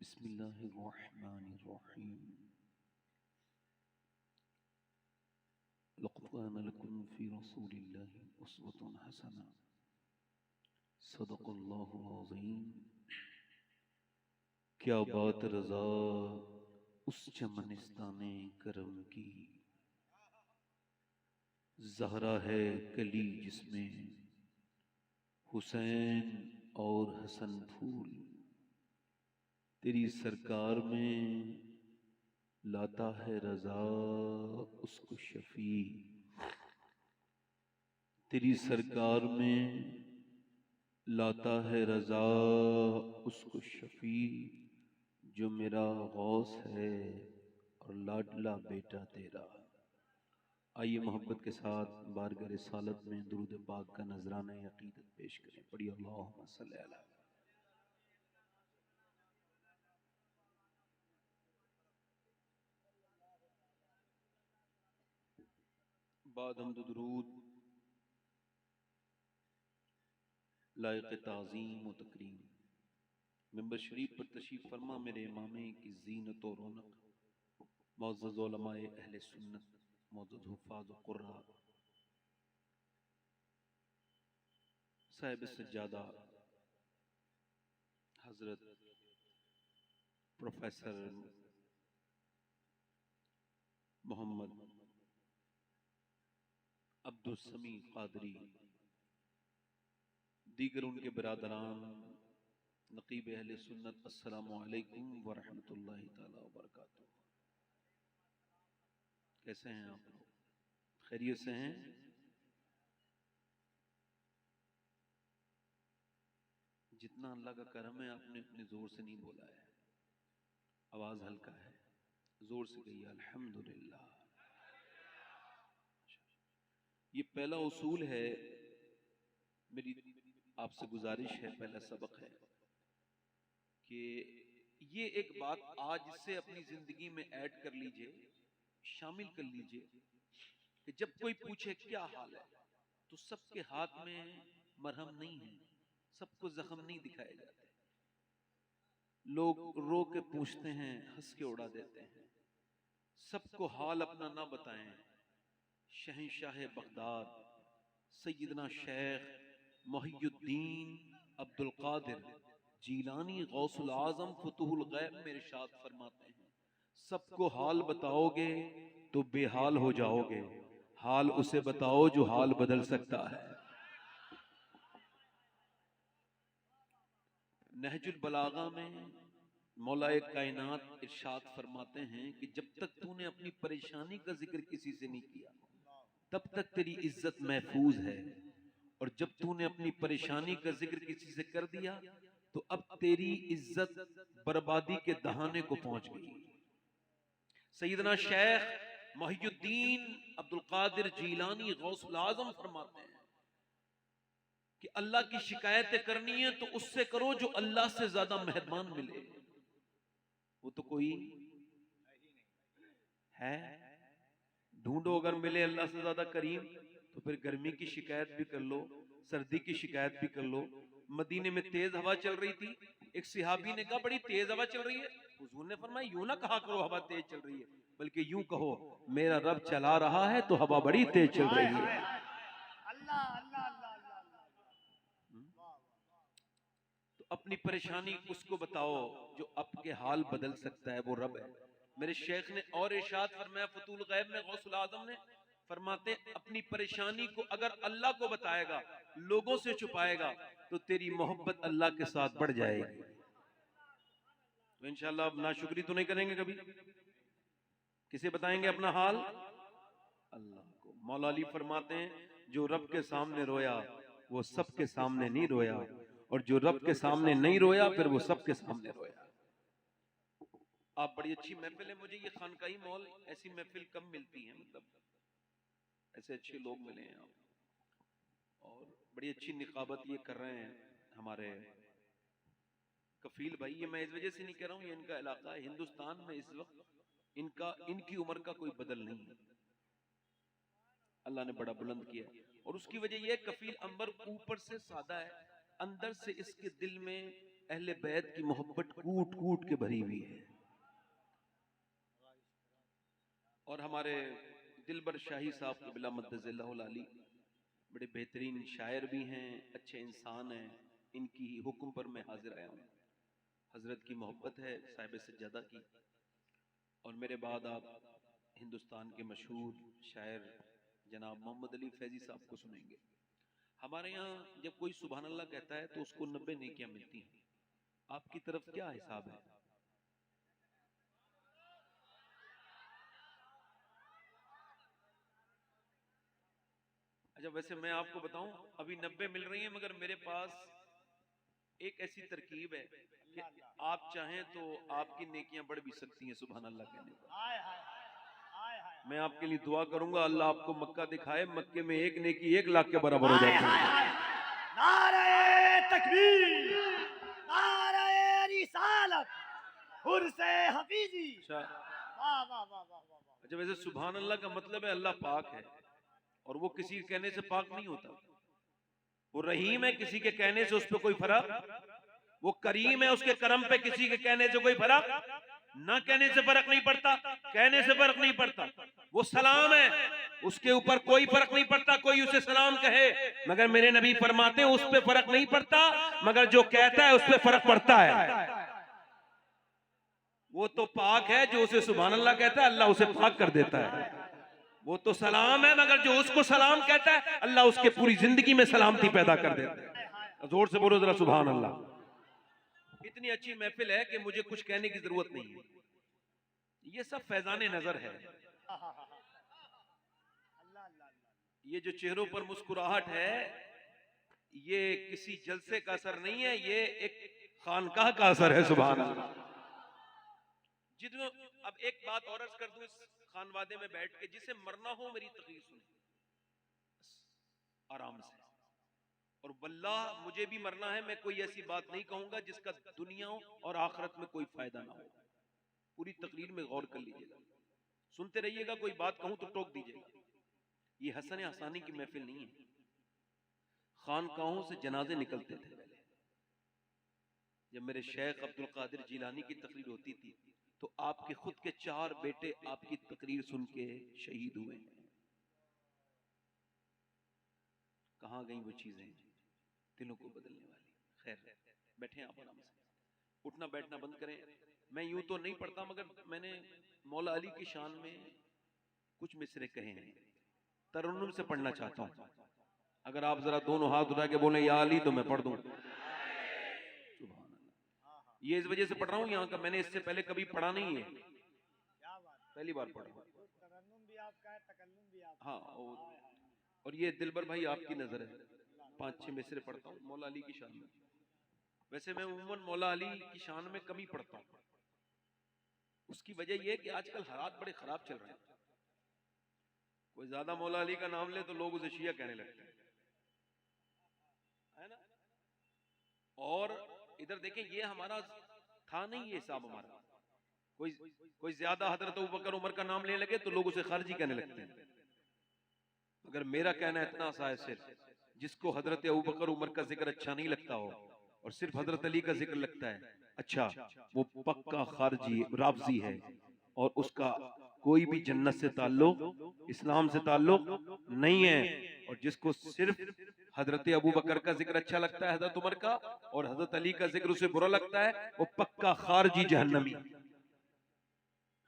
बिस्मिल्लाहिर्रहमानिर्रहीम। लक़द काना लकुम फ़ी रसूलिल्लाहि उस्वतुन हसना। सदक़ल्लाहुल अज़ीम। क्या बात रज़ा उस चमनिस्ताने करम की, ज़हरा है कली जिसमें हुसैन और हसन फूल। तेरी सरकार में लाता है रज़ा उसको शफ़ी। तेरी सरकार में लाता है रज़ा उसको शफ़ी, जो मेरा गौस है और लाडला बेटा तेरा। आइए मोहब्बत के साथ बारगाह रिसालत में दुरूद पाक का नजराना अक़ीदत पेश करें। पढ़िए अल्लाहुम्मा सल्ली अला। बाद हम्द दुरूद लायक़ ताज़ीम व तकरीम मिंबर शरीफ पर तशरीफ़ फरमा मेरे इमामे की ज़ीनत और रौनक, मुअज़्ज़ज़ उलमाए अहले सुन्नत, मुअज़्ज़ज़ हुफ़्फ़ाज़ व क़ुर्रा, साहिब सज्जादा हज़रत प्रोफेसर मोहम्मद अब्दुल समी क़ादरी, दीगर उनके बरादरान, नक़ीब अहले सुन्नत, अस्सलामु अलैकुम व रहमतुल्लाहि तआला व बरकातुहू। कैसे हैं आप लोग? खैरियत से हैं? जितना अल्लाह का करम है आपने अपने जोर से नहीं बोला है, आवाज हल्का है, जोर से कहिए अल्हम्दुलिल्लाह। ये पहला उसूल है, मेरी आपसे गुजारिश है, पहला सबक है कि ये एक बात आज से अपनी जिंदगी में ऐड कर लीजिए, शामिल कर लीजिए कि जब कोई पूछे क्या हाल है तो सबके हाथ में मरहम नहीं है, सबको जख्म नहीं दिखाए जाते। लोग रो के पूछते हैं, हंस के उड़ा देते हैं। सबको हाल अपना ना बताएं। शहंशाह बगदाद सैयदना शेख मोहियुद्दीन अब्दुल कादिर जीलानी गौसुल आजम फुतुहुल गैब में इरशाद फरमाते हैं, सबको हाल बताओगे तो बेहाल हो जाओगे, हाल उसे बताओ जो हाल बदल सकता है। नहजुल बलागा में मौलाए कायनात इरशाद फरमाते हैं कि जब तक तूने अपनी परेशानी का जिक्र किसी से नहीं किया तब तक तेरी इज्जत महफूज है, और जब तूने अपनी परेशानी का जिक्र किसी से कर दिया तो अब तेरी इज्जत बर्बादी के दहाने को पहुंच गई। सैयदना शेख मोहियुद्दीन अब्दुल कादिर जीलानी गौसुल आजम फरमाते हैं कि अल्लाह की शिकायतें करनी है तो उससे करो जो अल्लाह से ज्यादा मेहरबान मिले। वो तो कोई है? ढूंढो, अगर मिले अल्लाह से ज्यादा करीम तो फिर गर्मी की शिकायत भी कर लो, सर्दी की शिकायत भी कर लो। मदीने में तेज हवा चल रही थी, एक सिहाबी ने कहा बड़ी तेज हवा चल रही है। हुजूर ने फरमाया यूं ना कहा करो हवा तेज चल रही है, बल्कि यूं कहो मेरा रब चला रहा है तो हवा बड़ी तेज चल रही है। अल्लाह अल्लाह अल्लाह अल्लाह। तो अपनी परेशानी उसको बताओ जो आपके हाल बदल सकता है, वो रब है। मेरे शेख ने और इरशाद फरमाया फतूल गैब में गौसुल आजम ने फरमाते, अपनी परेशानी को अगर अल्लाह को बताएगा, लोगों से छुपाएगा तो तेरी मोहब्बत अल्लाह के साथ बढ़ जाएगी। तो इंशाल्लाह अब नाशुक्री तो नहीं करेंगे कभी। किसे बताएंगे अपना हाल? अल्लाह को। मौला अली फरमाते हैं जो रब के सामने रोया वो सबके सामने नहीं रोया, और जो रब के सामने नहीं रोया फिर वो सबके सामने रोया। आप बड़ी अच्छी महफिल है, मुझे ये खानकाई मॉल ऐसी महफिल कम मिलती है, मतलब ऐसे अच्छे लोग मिले हैं आप, और बड़ी अच्छी निकाबत ये कर रहे हैं हमारे कफील भाई। ये मैं इस वजह से नहीं कह रहा हूँ, ये इनका इलाका है। हिंदुस्तान में इस वक्त इनकी उम्र का कोई बदल नहीं है, अल्लाह ने बड़ा बुलंद किया। और उसकी वजह यह कफील अंबर ऊपर से सादा है, अंदर से इसके दिल में अहले बैत की मोहब्बत कूट कूट के भरी हुई है। और हमारे दिलबर शाही साहब क़िबला मद्दज़िल्लाहुल आली बड़े बेहतरीन शायर भी हैं, अच्छे इंसान हैं। इनकी ही हुक्म पर मैं हाजिर आया हूँ। हजरत की मोहब्बत है साहिब सज्जादा की। और मेरे बाद आप हिंदुस्तान के मशहूर शायर जनाब मोहम्मद अली फैजी साहब को सुनेंगे। हमारे यहाँ जब कोई सुभान अल्लाह कहता है तो उसको 90 नेकियां मिलती हैं। आपकी तरफ क्या हिसाब है? अच्छा, वैसे मैं आपको बताऊं, अभी 90 मिल रही हैं, मगर मेरे पास एक ऐसी तरकीब है कि आप चाहें तो आपकी नेकियां बढ़ भी सकती हैं सुभान अल्लाह कहने पर। हाय हाय हाय हाय मैं आपके लिए दुआ करूंगा, अल्लाह आपको मक्का दिखाए, मक्के में एक नेकी 1 लाख के बराबर हो जाती है। नारे तकबीर, नारे रिसालत, हुर्से हफीजी। अच्छा, वाह वाह वाह वाह वाह। अच्छा, वैसे सुभान अल्लाह का मतलब है अल्लाह पाक है, और वो किसी के कहने से पाक नहीं होता। वो रहीम है, किसी के कहने से उस पर कोई फर्क। वो करीम है, उसके करम पे किसी के कहने से कोई फर्क, ना कहने से फर्क नहीं पड़ता, कहने से फर्क नहीं पड़ता। वो सलाम है, उसके ऊपर कोई फर्क नहीं पड़ता, कोई उसे सलाम कहे, मगर मेरे नबी फरमाते हैं उस पे फर्क नहीं पड़ता, मगर जो कहता है उस पे फर्क पड़ता है। वो तो पाक है, जो उसे सुभान अल्लाह कहता है अल्लाह उसे पाक कर देता है। वो तो सलाम है, मगर जो उसको सलाम कहता है अल्लाह उसके पूरी जिंदगी में सलामती पैदा कर देता है। जोर से बोलो जरा सुभान अल्लाह। इतनी अच्छी महफिल है कि मुझे कुछ कहने की जरूरत नहीं है। ये सब फैजाने नजर है। ये जो चेहरों पर मुस्कुराहट है, ये किसी जलसे का असर नहीं है, ये एक खानकाह का असर है। सुभान अल्लाह। जितने अब एक बात और अर्ज कर दूं, इस खानवादे में बैठ के, जिसे मरना हो मेरी तकरीर सुने आराम से। और वल्लाह मुझे भी मरना है, मैं कोई ऐसी बात नहीं कहूंगा जिसका दुनिया और आखिरत में कोई फायदा ना हो। पूरी तकरीर में गौर कर लीजिएगा, सुनते रहिएगा, कोई बात कहूं तो टोक दीजिएगा। ये हसन हसानी की महफिल नहीं है। खानकाहों से जनाजे निकलते थे पहले। जब मेरे शेख अब्दुल कादिर जिलानी की तकरीर होती थी तो आपके खुद के 4 बेटे आपकी तकरीर सुन के शहीद हुए हैं। कहां गई वो चीजें दिलों को बदलने वाली? खैर, बैठे आप आराम से, उठना बैठना बंद करें। मैं यूं तो नहीं पढ़ता, मगर मैंने मौला अली की शान में कुछ मिसरे कहे हैं, तरन्नुम से पढ़ना चाहता हूं। अगर आप जरा दोनों हाथ उठा के बोले या अली तो मैं पढ़ दूं। ये इस वजह से पढ़ रहा हूं, यहाँ का मैंने इससे पहले कभी पढ़ा नहीं है, पहली बार पढ़ रहा हूं। हाँ, और ये दिलबर भाई आपकी नजर है, 5-6 मिसरे पढ़ता हूँ मौला अली की शान में। वैसे मैं उम्मन मौला अली की शान में कम ही पढ़ता हूँ। उसकी वजह यह है कि आजकल हालात बड़े खराब चल रहे हैं। कोई ज्यादा मौला अली का नाम ले तो लोग उसे शिया कहने लगते हैं, है ना। और इधर देखें, ये हमारा था नहीं ये हिसाब हमारा। कोई ज्यादा हजरत अबू बकर उमर का नाम लेने लगे तो लोग उसे खारजी कहने लगते हैं। अगर मेरा कहना इतना सा है, सिर्फ जिसको हजरत अबू बकर उमर का जिक्र अच्छा नहीं लगता हो और सिर्फ हजरत अली का जिक्र लगता है अच्छा, वो पक्का खारजी राफजी है, और उसका कोई भी जन्नत से ताल्लुक, इस्लाम से ताल्लुक नहीं है। और जिसको सिर्फ हजरत अबू बकर का जिक्र अच्छा लगता है, हजरत उमर का, और हजरत अली का जिक्र उसे बुरा लगता है, वो पक्का खारजी जहन्नमी।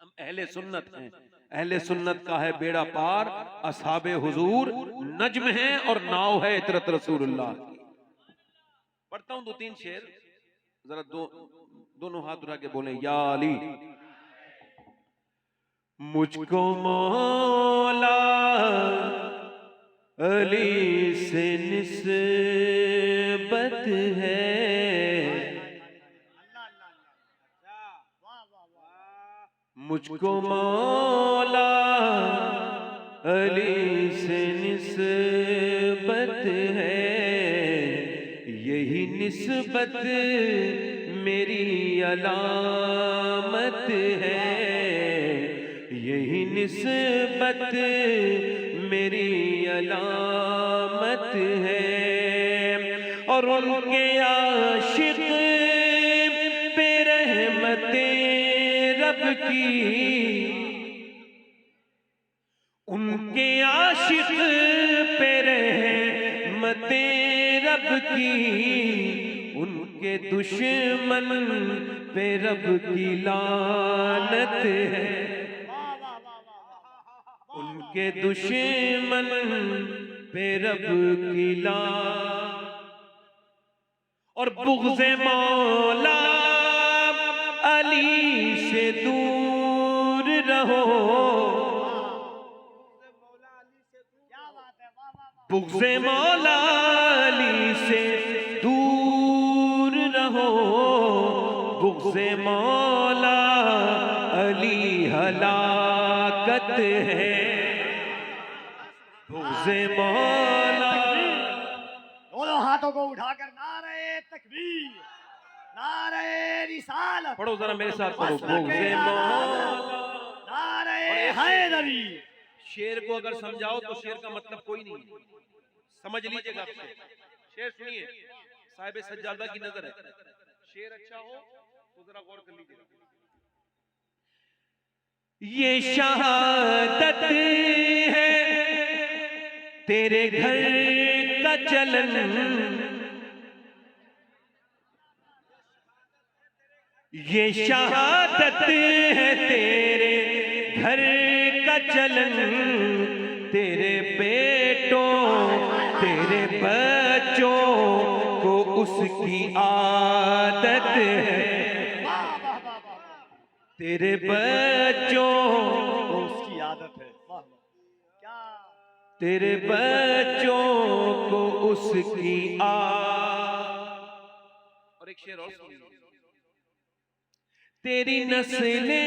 हम अहले सुन्नत हैं, अहले सुन्नत का है बेड़ा पार, असहाबे हुजूर नज्म है और नाव है इतरत रसूलुल्लाह की। पढ़ता हूं 2-3 शेर, जरा दोनों हाथ उठा के बोले या अली। मुझको मौला अली से निस्बत है, मुझको मौला अली से निस्बत है, यही निस्बत मेरी अलामत है, यही निस्बत मेरी अलामत है। और उनके आशिक रब की, उनके आशिक पे रहमते रब की, उनके दुश्मन पे रब की लानत है, उनके दुश्मन पे रब की लानत। और बुग़्ज़े मौला अली से दूर रहो, बुग़्ज़े मौला अली से दूर रहो, बुग़्ज़े मौला अली हलाकत है, बुग़्ज़े मौला। दोनों हाथों को उठाकर नारे तकबीर, नारे रिसालत, पढ़ो जरा मेरे साथ पढ़ो, बुग़्ज़े मौला, नारे हैदरी। शेर को अगर समझाओ तो शेर का मतलब कोई नहीं है, समझ लीजिएगा आपसे। शेर सुनिए, साहिब सज्जादा की नजर है, शेर अच्छा हो तो जरा गौर कर लीजिएगा। ये शहादत है तेरे घर का चलन, ये शहादत है तेरे घर का चलन, तेरे बेटों तेरे बच्चों को उसकी आदत है, तेरे बच्चों वो उसकी आदत है। वाह क्या, तेरे बच्चों को उसकी आदत। और एक शेर और सुनिए, तेरी नस्लें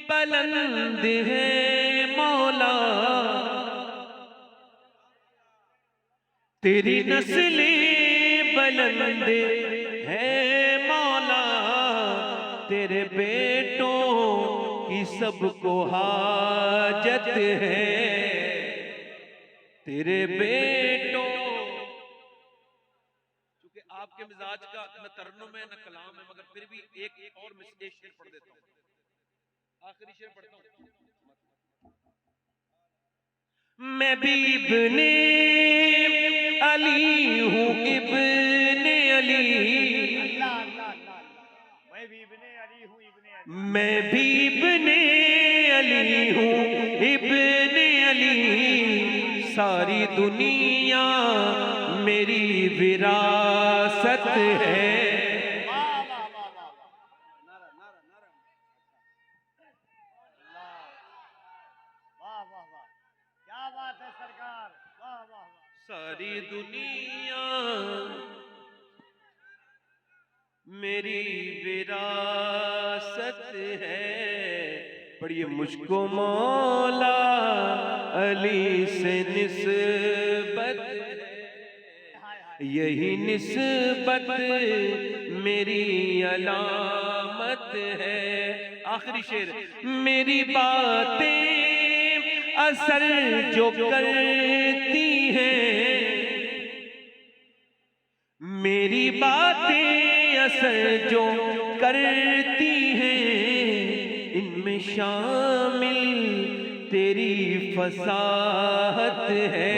बुलंद है मौला, तेरी नस्लें बुलंद है मौला, तेरे बेटों की सबको हाजत है, तेरे बेटों। क्योंकि आपके मिजाज का न तरन्नुम है न कलाम है, मगर फिर भी एक और एक शेर पढ़ देता हूँ, आखिरी शेर पढ़ता हूँ। मैं भी इब्ने अली हूँ, इब्ने अली, अल्लाह अल्लाह अल्लाह अल्लाह। मैं भी इब्ने अली हूँ, इब्ने अली। मैं भी इब्ने अली हूँ, इब्ने अली, सारी दुनिया मेरी विरासत है। वाह वाह वाह वाह वाह, वाह वाह वाह, क्या बात है सरकार, वाह वाह वाह। सारी दुनिया मेरी विरासत है। पढ़िए, मुझको मौला अली से निस्बत, यही निस्बत मेरी अलामत है। आखिरी शेर, मेरी बातें असर जो करती हैं, मेरी बातें असर जो करती हैं, इनमें शामिल तेरी फसाहत है।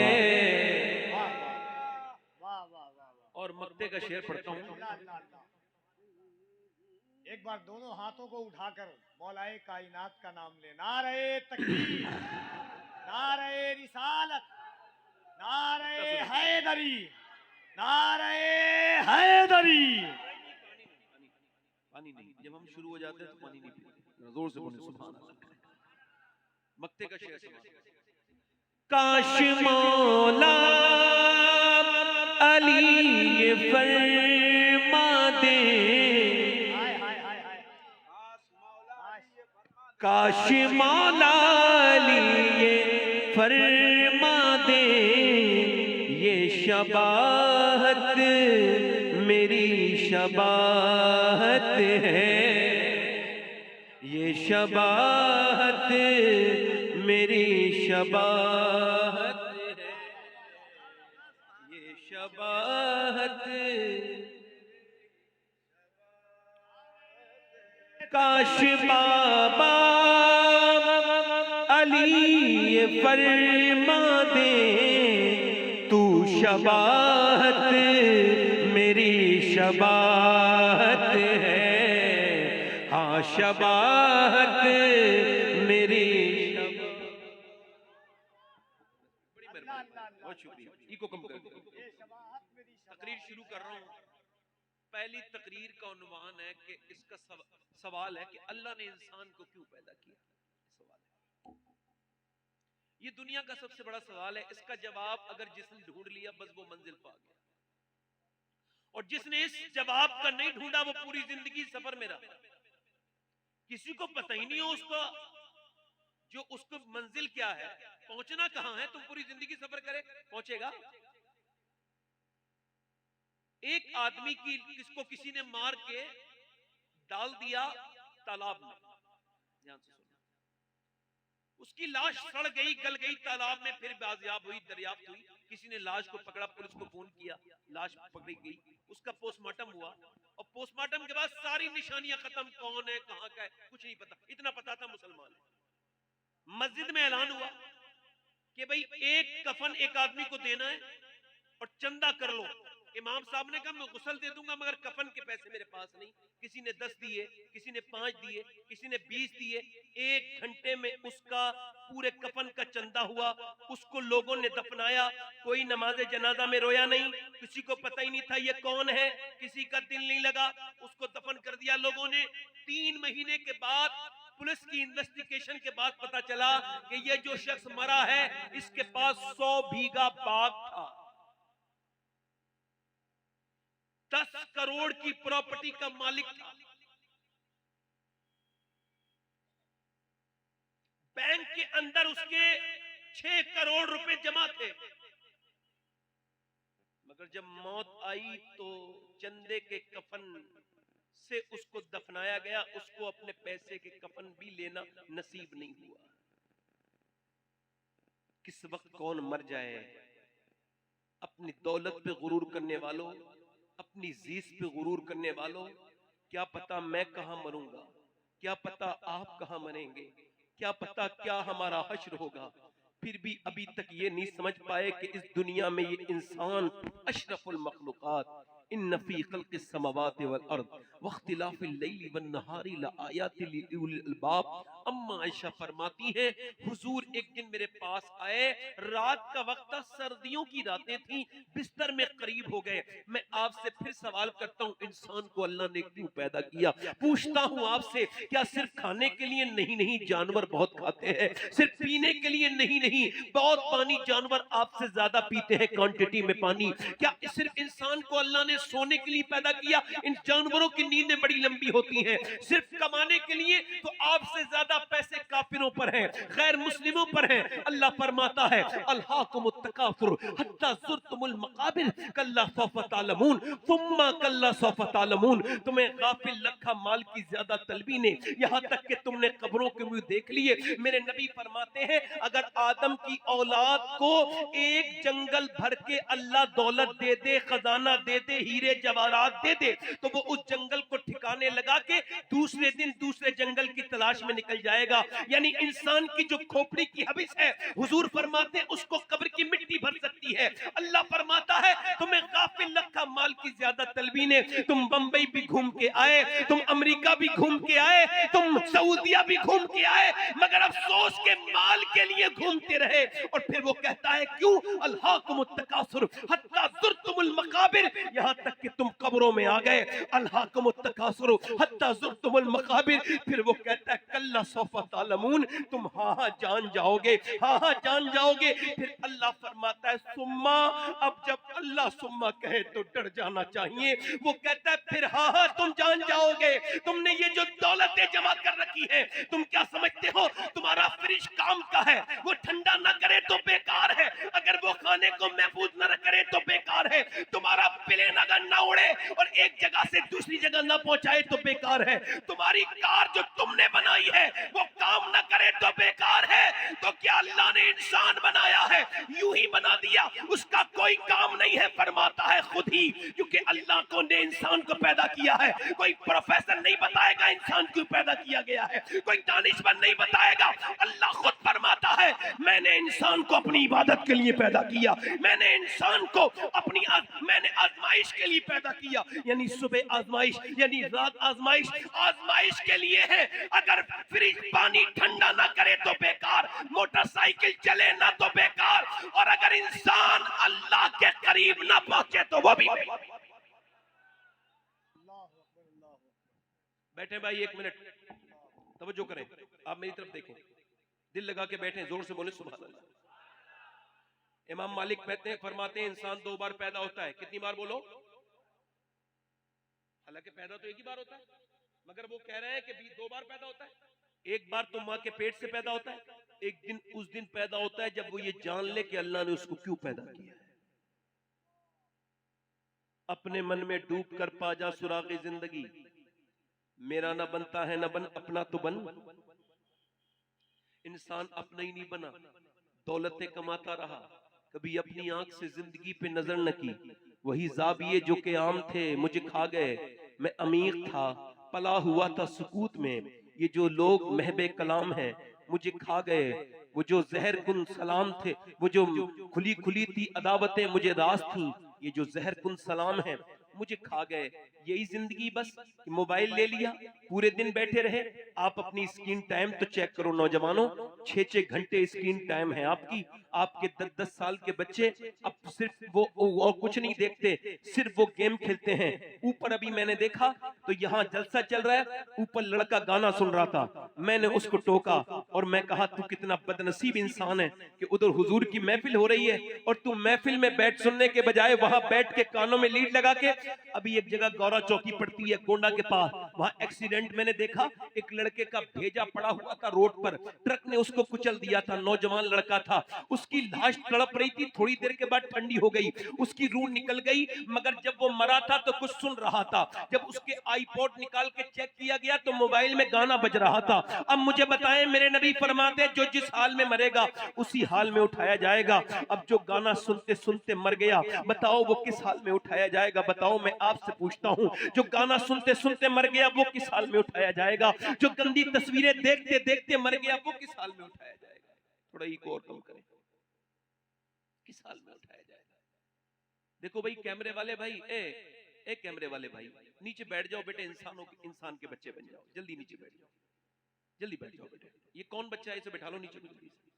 वाह वाह वाह। और मक्ते का शेर पढ़ता हूँ। अल्लाह अल्लाह अल्लाह। एक बार दोनों हाथों को उठाकर मौलाए कायनात का नाम ले, नारे तकबीर, नारे रिसालत, नारे हैदरी, नारे हैदरी। पानी नहीं, जब हम शुरू हो जाते हैं तो पानी नहीं पीते, जोर से बोले सुभान अल्लाह। मक्ते का शेर सुना। काश मौला अली ये फरमा दे, हाय हाय हाय हाय, काश मौला अली ये फरमा दे, ये शबाहत मेरी शबाहत है, ये शबाहत मेरी शबाहत है, ये शबाहत। काश बाबा अली ये फरमा दे, तू शबाहत मेरी शबाहत है, हाँ शबाहत मेरी शबाहत। बहुत शुक्रिया। इको कम कर दो। ये शबाहत मेरी तकरीर शुरू कर रहा हूँ। पहली तकरीर का उन्वान है कि इसका सवाल है कि अल्लाह ने इंसान को क्यों पैदा किया। सवाल है, ये दुनिया का सबसे बड़ा सवाल है। इसका जवाब अगर जिसने ढूंढ लिया बस वो मंजिल पा गया, और जिसने इस जवाब का नहीं ढूंढा वो पूरी जिंदगी सफर में रहा। किसी को पता ही नहीं हो उसका जो उसको मंजिल क्या है, पहुंचना कहां है। तुम पूरी जिंदगी सफर करे, पहुंचेगा। एक आदमी की किसको किसी ने मार के डाल दिया तालाब में, ध्यान से सुनो, उसकी लाश सड़ गई, गल गई तालाब में, फिर बाजियाब हुई, दरियाफ्त हुई। किसी ने लाश को पकड़ा, पुलिस को फोन किया, लाश पकड़ी गई, उसका पोस्टमार्टम हुआ, और पोस्टमार्टम के बाद सारी निशानियां खत्म, कौन है कहां का है कुछ नहीं पता। इतना पता था मुसलमान है। मस्जिद में ऐलान हुआ कि भाई एक कफन एक आदमी को देना है और चंदा कर लो। इमाम साहब ने कहा मैं गुस्ल दे दूंगा मगर कफन के पैसे मेरे पास नहीं। किसी ने 10 दिए, किसी ने 5 दिए, किसी ने 20 दिए। 1 घंटे में उसका पूरे कफन का चंदा हुआ। उसको लोगों ने दफनाया। कोई नमाज जनाजा में रोया नहीं, किसी को पता ही नहीं था ये कौन है, किसी का दिल नहीं लगा, उसको दफन कर दिया लोगों ने। 3 महीने के बाद पुलिस की इन्वेस्टिगेशन के बाद पता चला कि ये जो शख्स मरा है इसके पास 100 बीघा बाग था, 10 करोड़ की प्रॉपर्टी का मालिक था। बैंक के अंदर उसके 6 करोड़ रुपए जमा थे, मगर जब मौत आई तो चंदे के कफन से उसको दफनाया गया। उसको अपने पैसे के कफन भी लेना नसीब नहीं हुआ। किस वक्त कौन मर जाए। अपनी दौलत पे गुरूर करने वालों, अपनी जीस पे गुरूर करने वालों, क्या पता मैं कहां मरूंगा, क्या पता आप कहां मरेंगे, क्या पता क्या हमारा हश्र होगा। फिर भी अभी तक ये नहीं समझ पाए कि इस दुनिया में ये इंसान अशरफुल मखलूकात, इन्न फी खल्क़िस समावाति वल अर्द वख्तिलाफिल लैली वन नहारी लआयातिल लिउलिल अलबाब। अम्मा आयशा फरमाती हैं हुजूर एक दिन मेरे पास आए, रात का वक्त था, सर्दियों की रातें थी, बिस्तर में करीब हो गए। मैं आपसे फिर सवाल करता हूँ, इंसान को अल्लाह ने क्यों पैदा किया? पूछता हूँ आपसे, क्या सिर्फ खाने के लिए? नहीं नहीं, जानवर बहुत खाते हैं। सिर्फ पीने के लिए? नहीं नहीं, बहुत पानी जानवर आपसे ज्यादा पीते हैं क्वांटिटी में पानी। क्या सिर्फ इंसान को अल्लाह ने सोने के लिए पैदा किया? इन जानवरों की नींदें बड़ी लंबी होती हैं। सिर्फ कमाने के लिए? तो आपसे ज्यादा पैसे काफिरों पर हैं, गैर मुस्लिमों पर हैं। अल्लाह फरमाता है अल्हाकुमुत तकासुर हत्ता ज़ुरतुमुल मकाबिर कल्ला सौफ़ा तालमून सुम्मा कल्ला सौफ़ा तालमून। तुम्हें गाफिल रखा माल की ज्यादा तलबी ने, यहाँ तक कि तुमने कब्रों के मुंह देख लिए। मेरे नबी फरमाते हैं अगर आदम की औलाद को एक जंगल भर के अल्लाह दौलत दे दे, खजाना दे दे, हीरे जवाहरात दे दे, तो वो उस जंगल को ठिकाने लगा के दूसरे दिन दूसरे जंगल की तलाश में निकल जाएगा। यानी इंसान की जो खोपड़ी की हबिस है, हुजूर फरमाते हैं उसको कब्र की मिट्टी भर सकती है। अल्लाह फरमाता है तुम्हें गाफिल रखा माल की ज्यादा तलबी ने। तुम बंबई भी घूम के आए, तुम अमेरिका भी घूम के आए, तुम सऊदिया भी घूम के आए, मगर अफसोस के माल के लिए घूमते रहे। और फिर वो कहता है क्यों? अल्हाकुमुत तकासुर हत्ता ज़ुरतुमुल मकाबिर, यहाँ तक कि तुम कब्रों में आ गए। अल्हाकुमुत तकासुर हत्ता ज़ुरतुमुल मकाबिर। फिर वो कहता है कल्ला सौफ़ा तालमून, तुम हाँ हाँ जान जाओगे, हाँ हाँ जान जाओगे। फिर अल्लाह फरमाता है सुम्मा। अब जब अल्लाह सुम्मा कहे तो डर जाना चाहिए। वो कहता है फिर हाँ हाँ तुम जान जाओगे। तुमने ये जो दौलतें जमा कर रखी है, तुम क्या समझते हो तुम्हारा फ्रिज काम का है? वो ठंडा ना करे तो बेकार है, अगर वो खाने को महफूज न करे तो बेकार है। है, तुम्हारा प्लेन अगर ना उड़े और एक जगह से दूसरी जगह ना पहुंचाए तो बेकार है। तुम्हारी कार जो तुमने बनाई है वो काम ना करे तो बेकार है। तो क्या अल्लाह ने इंसान बनाया है यूं ही बना दिया, उसका कोई काम नहीं है? फरमाता है खुद ही, क्योंकि अल्लाह को ने इंसान को पैदा किया है। कोई प्रोफेसर नहीं बताएगा इंसान क्यों पैदा किया गया है, कोई दानिशमंद नहीं बताएगा। अल्लाह खुद फरमाता है मैंने इंसान को अपनी इबादत के लिए पैदा किया, मैंने इंसान को मैंने आजमाइश के लिए पैदा किया। यानी सुबह आजमाइश, यानी रात आजमाइश, आजमाइश के लिए है। अगर फ्रिज पानी ठंडा ना करे तो बेकार, मोटरसाइकिल चले ना तो बेकार, और अगर इंसान अल्लाह के करीब ना पहुंचे तो वो भी बेकार। अल्लाह अकबर, अल्लाह अकबर। बैठे भाई, एक मिनट तवज्जो करें, आप मेरी तरफ देखें, दिल लगा के बैठे, जोर से बोले सुभान अल्लाह। इमाम मालिक कहते हैं, फरमाते हैं इंसान 2 बार पैदा होता है। कितनी बार बोलो? हालांकि पैदा तो एक ही बार होता है, मगर वो कह रहे हैं कि 2 बार पैदा होता है। एक बार तो माँ के पेट से पैदा होता है, एक दिन उस दिन पैदा होता है जब वो ये जान ले कि अल्लाह ने उसको क्यों पैदा किया है। अपने मन में डूब कर पा जा सुराग़े जिंदगी, मेरा ना बनता है ना बन, अपना तो बन। इंसान अपना ही नहीं बना, दौलतें कमाता रहा, कभी अपनी आंख से जिंदगी पे नजर न की। वही ज़ाबिये जो के आम थे मुझे खा गए, मैं अमीर था पला हुआ था सुकूत में। ये जो लोग महबे कलाम हैं मुझे खा गए, वो जो जहर कुन सलाम थे, वो जो खुली खुली थी अदावतें मुझे रास थी, ये जो जहर कुन सलाम है मुझे खा गए। यही जिंदगी बस, मोबाइल ले लिया, पूरे दिन बैठे रहे। आप अपनी स्क्रीन टाइम तो चेक करो नौजवानों, 6-6 घंटे स्क्रीन टाइम है आपकी। आपके 10-10 साल के बच्चे अब सिर्फ वो और कुछ नहीं देखते, सिर्फ वो गेम खेलते हैं। ऊपर अभी मैंने देखा तो यहाँ जलसा चल रहा है, ऊपर लड़का गाना सुन रहा था, मैंने उसको टोका और मैं कहा तू कितना बदनसीब इंसान है कि उधर हुजूर की महफिल हो रही है और तू महफिल में बैठ सुनने के बजाय वहां बैठ के कानों में लीड लगा के। अभी एक जगह गौरा चौकी पड़ती है गोंडा के पास, वहां एक्सीडेंट मैंने देखा, एक लड़के का भेजा पड़ा हुआ था रोड पर, ट्रक ने उसको कुचल दिया था, नौजवान लड़का था, उसकी लाश तड़प रही थी। थोड़ी देर के बाद ठंडी हो गई, उसकी रूह निकल गई, मगर जब वो मरा था तो कुछ सुन रहा था। जब उसके आईपॉड निकाल के चेक किया गया तो मोबाइल में गाना बज रहा था। अब मुझे बताएं, मेरे नबी फरमाते जो जिस हाल में मरेगा उसी हाल में उठाया जाएगा। अब जो गाना सुनते सुनते मर गया, बताओ वो किस हाल में उठाया जाएगा? बताओ, मैं आपसे पूछता हूँ, जो गाना सुनते सुनते मर गया वो किस हाल में उठाया जाएगा? जो गंदी तस्वीरें देखते देखते मर गया वो किस हाल में उठाया जाएगा? थोड़ा इको और कम करें, किस हाल में उठाया जाएगा? देखो भाई, कैमरे वाले भाई, ए कैमरे वाले भाई, नीचे बैठ जाओ बेटे, इंसान के बच्चे बन जाओ, जल्दी नीचे बैठ जाओ, जल्दी बैठ जाओ बेटे। ये कौन बच्चा है, इसे बैठा लो नीचे, जल्दी से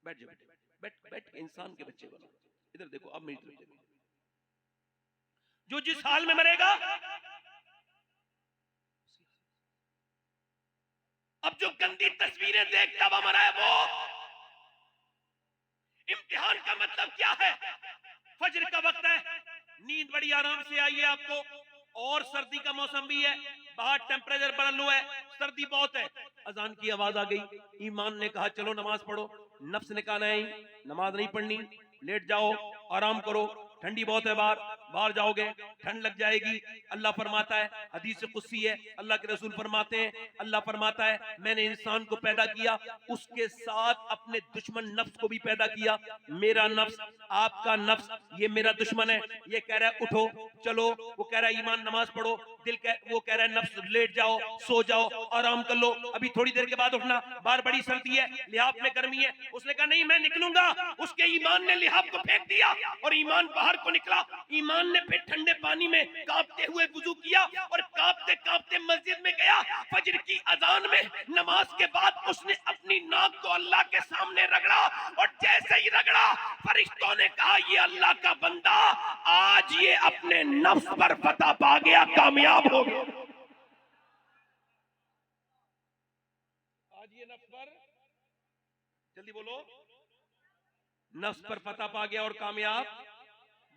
बैठ जाओ बेटे, बैठ बैठ, इंसान के बच्चे बनो। इधर देखो, अब मेरी तरफ देखो, जो जिस हाल में मरेगा, अब जो गंदी तस्वीरें देखता हुआ मरा है वो इम्तिहान का मतलब क्या है? फजर का वक्त है, नींद बड़ी आराम से आई है आपको, और सर्दी का मौसम भी है, बाहर टेम्परेचर बड़ा लो है, सर्दी बहुत है। अजान की आवाज आ गई, ईमान ने कहा चलो नमाज पढ़ो, नफ्स ने कहा नहीं नमाज नहीं पढ़नी, लेट जाओ, आराम करो, ठंडी बहुत है बाहर जाओगे ठंड लग जाएगी। अल्लाह फरमाता है, हदीस कुदसी है, अल्लाह के रसूल फरमाते हैं, अल्लाह फरमाता है मैंने इंसान को पैदा किया, उसके साथ अपने दुश्मन नफ्स को भी पैदा किया। मेरा नफ्स, आपका नफ्स, ये मेरा दुश्मन है। ये कह रहा है उठो चलो, वो कह रहा है ईमान नमाज पढ़ो, वो कह रहा है नफ्स लेट जाओ, सो जाओ, आराम कर लो, अभी थोड़ी देर के बाद उठना, बाहर बड़ी सर्दी है, लिहाफ में गर्मी है। उसने कहा नहीं मैं निकलूंगा, उसके ईमान ने लिहाफ को फेंक दिया और ईमान बाहर को निकला। ईमान ने फिर ठंडे पानी में कांपते हुए वुजू किया और कांपते कांपते मस्जिद में गया। फजर की अजान में नमाज के बाद उसने अपनी नाक को अल्लाह के सामने रगड़ा और जैसे ही रगड़ा फरिश्तों ने कहा ये अल्लाह का बंदा आज ये अपने नफ्स पर फतह पा गया, कामयाब हो गया। आज ये नफ्स पर, जल्दी बोलो, नफ्स पर फतह पा गया और कामयाब।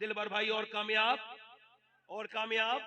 दिलबर भाई और कामयाब, और कामयाब।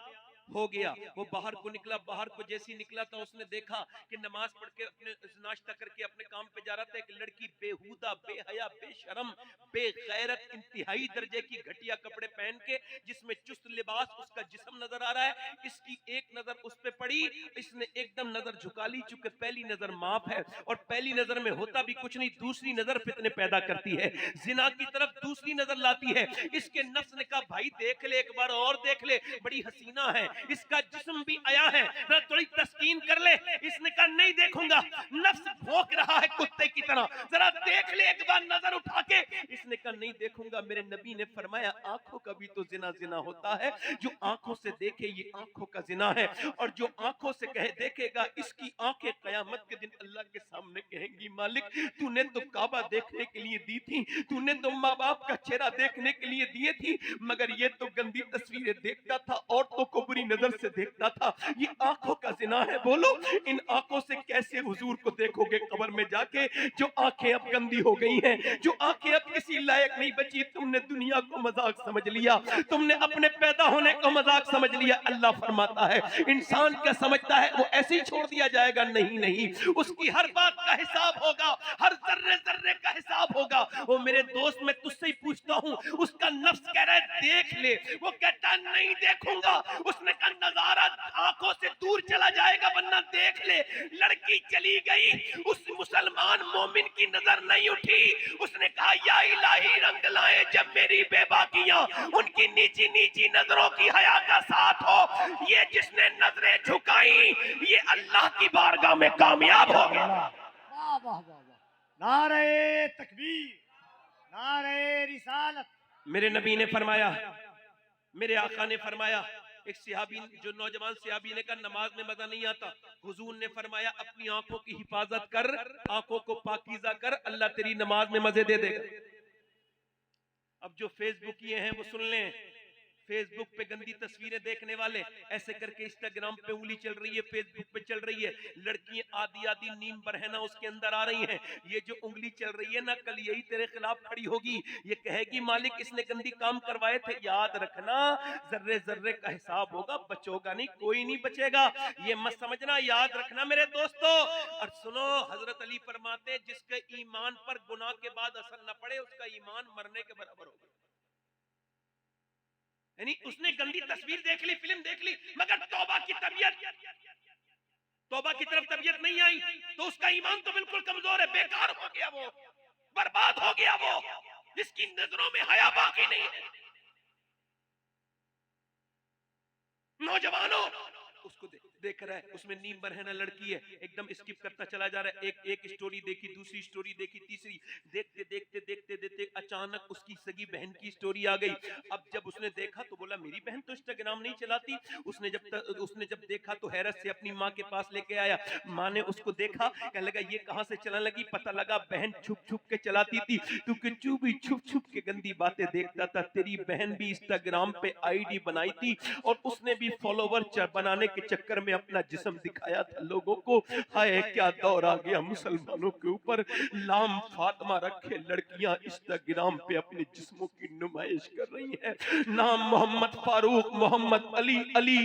हो गया। वो बाहर को निकला, बाहर को जैसी निकला तो उसने देखा कि नमाज पढ़ के अपने नाश्ता करके अपने काम पे जा रहा था, एक लड़की बेहुदा, बेहया, बेशरम, बेगैरत, इंतहाई दर्जे की घटिया कपड़े पहन के, जिसमें चुस्त लिबास, उसका जिस्म नजर आ रहा है। इसकी एक नजर उस पे पड़ी, इसने एकदम नजर झुका ली, चूंकि पहली नजर माफ है और पहली नजर में होता भी कुछ नहीं, दूसरी नजर फितने पैदा करती है, जिना की तरफ दूसरी नजर लाती है। इसके नफ्स ने कहा भाई देख ले, एक बार और देख ले, बड़ी हसीना है, इसका जिस्म भी आया है, जरा थोड़ी तस्कीन कर ले। इसने कहा नहीं देखूंगा, नफ्स भौंक रहा है कुत्ते की तरह, जरा देख ले एक बार नजर उठा के। इसने कहा नहीं देखूंगा। मेरे नबी ने फरमाया आंखों का भी तो जिना जिना होता है, जो आंखों से देखे ये आंखों का जिना है, और जो आंखों से कहे देखेगा, इसकी आंखें कयामत के दिन अल्लाह के सामने कहेंगी मालिक तूने तो काबा देखने के लिए दी थी, तूने तो माँ बाप का चेहरा देखने के लिए दिए थी, मगर ये तो गंदी तस्वीरें देखता था, औरतों को बुरी नजर से देखता था, ये आंखों का जिना है। बोलो इन आंखों से कैसे हुजूर को देखोगे कब्र में जाके, जो आंखें अब गंदी हो गई हैं, जो आंखें अब किसी लायक नहीं बची। तुमने दुनिया को मजाक समझ लिया, तुमने अपने पैदा होने को मजाक समझ लिया। अल्लाह फरमाता है इंसान क्या समझता है वो ऐसे ही छोड़ दिया जाएगा? नहीं नहीं, उसकी हर बात का हिसाब होगा, हर जर्रे जर्रे का हिसाब होगा। वो मेरे दोस्त मैं तुझसे ही पूछता हूँ, उसका नफ्स कह रहा है देख ले, वो कहता नहीं देखूंगा। उसने कहा नजारा आंखों से दूर चला जाएगा वरना देख ले। लड़की चली गई, उस मुसलमान मोमिन की नजर नहीं उठी। उसने कहा या इलाही रंग लाए जब मेरी बेबाकियां उनकी नीची नीची नजरों की हया का साथ हो। ये जिसने नजरें झुकाई ये अल्लाह की बारगाह में कामयाब हो गया। वाह वाह वाह वाह, नारे तकबीर, नारे रिसालत। मेरे नबी ने फरमाया, मेरे आका ने फरमाया, एक सिहाबी जो नौजवान सिहाबी ने कहा नमाज में मजा नहीं आता, हुजूर ने फरमाया अपनी आंखों की हिफाजत कर, आंखों को पाकीज़ा कर, अल्लाह तेरी नमाज में मजे दे देगा। अब जो फेसबुक किए हैं वो सुन लें, फेसबुक पे गंदी तस्वीरें देखने वाले ऐसे करके इंस्टाग्राम पे उंगली चल रही है, फेसबुक पे चल रही है, लड़कियां आधी आधी नीम बरहना उसके अंदर आ रही हैं। ये जो उंगली चल रही है ना, कल यही तेरे खिलाफ खड़ी होगी, ये कहेगी मालिक इसने गंदी काम करवाए थे। याद रखना जर्रे जर्रे का हिसाब होगा, बचोगा नहीं, कोई नहीं बचेगा, ये मत समझना, याद रखना मेरे दोस्तों। और सुनो हजरत अली फरमाते जिसके ईमान पर गुनाह के बाद असर न पड़े उसका ईमान मरने के बराबर होगा। यानी उसने गंदी तस्वीर देख ली, फिल्म देख ली, मगर तौबा की तरफ तबीयत नहीं आई तो उसका ईमान तो बिल्कुल कमजोर है, बेकार हो गया, वो बर्बाद हो गया, वो जिसकी नजरों में हया बाकी नहीं है। नौजवानों उसको देख रहा है, उसमें नीम बरहना लड़की है, एकदम स्किप करता चला जा रहा है, एक स्टोरी देखी, दूसरी स्टोरी देखी, तीसरी, देखते देखते देखते देखते अचानक उसकी सगी बहन की स्टोरी आ गई। अब जब उसने देखा तो बोला मेरी बहन तो इंस्टाग्राम नहीं चलाती। उसने जब देखा तो हैरत से अपनी माँ के पास लेके आया। माँ ने उसको देखा, कहने लगा ये कहाँ से चलाने लगी? पता लगा बहन छुप छुप के चलाती थी, तू किच्चू भी छुप छुप के गंदी बातें देखता था। तेरी बहन भी इंस्टाग्राम पे आईडी बनाई थी और उसने भी फॉलोवर बनाने के चक्कर में अपना जिस्म दिखाया था लोगों को। हाय क्या दौर आ गया मुसलमानों के ऊपर, लाम फातिमा रखे लड़कियां इंस्टाग्राम पे अपने जिस्मों की नुमाइश कर रही हैं। नाम मोहम्मद फारूक, मोहम्मद अली, अली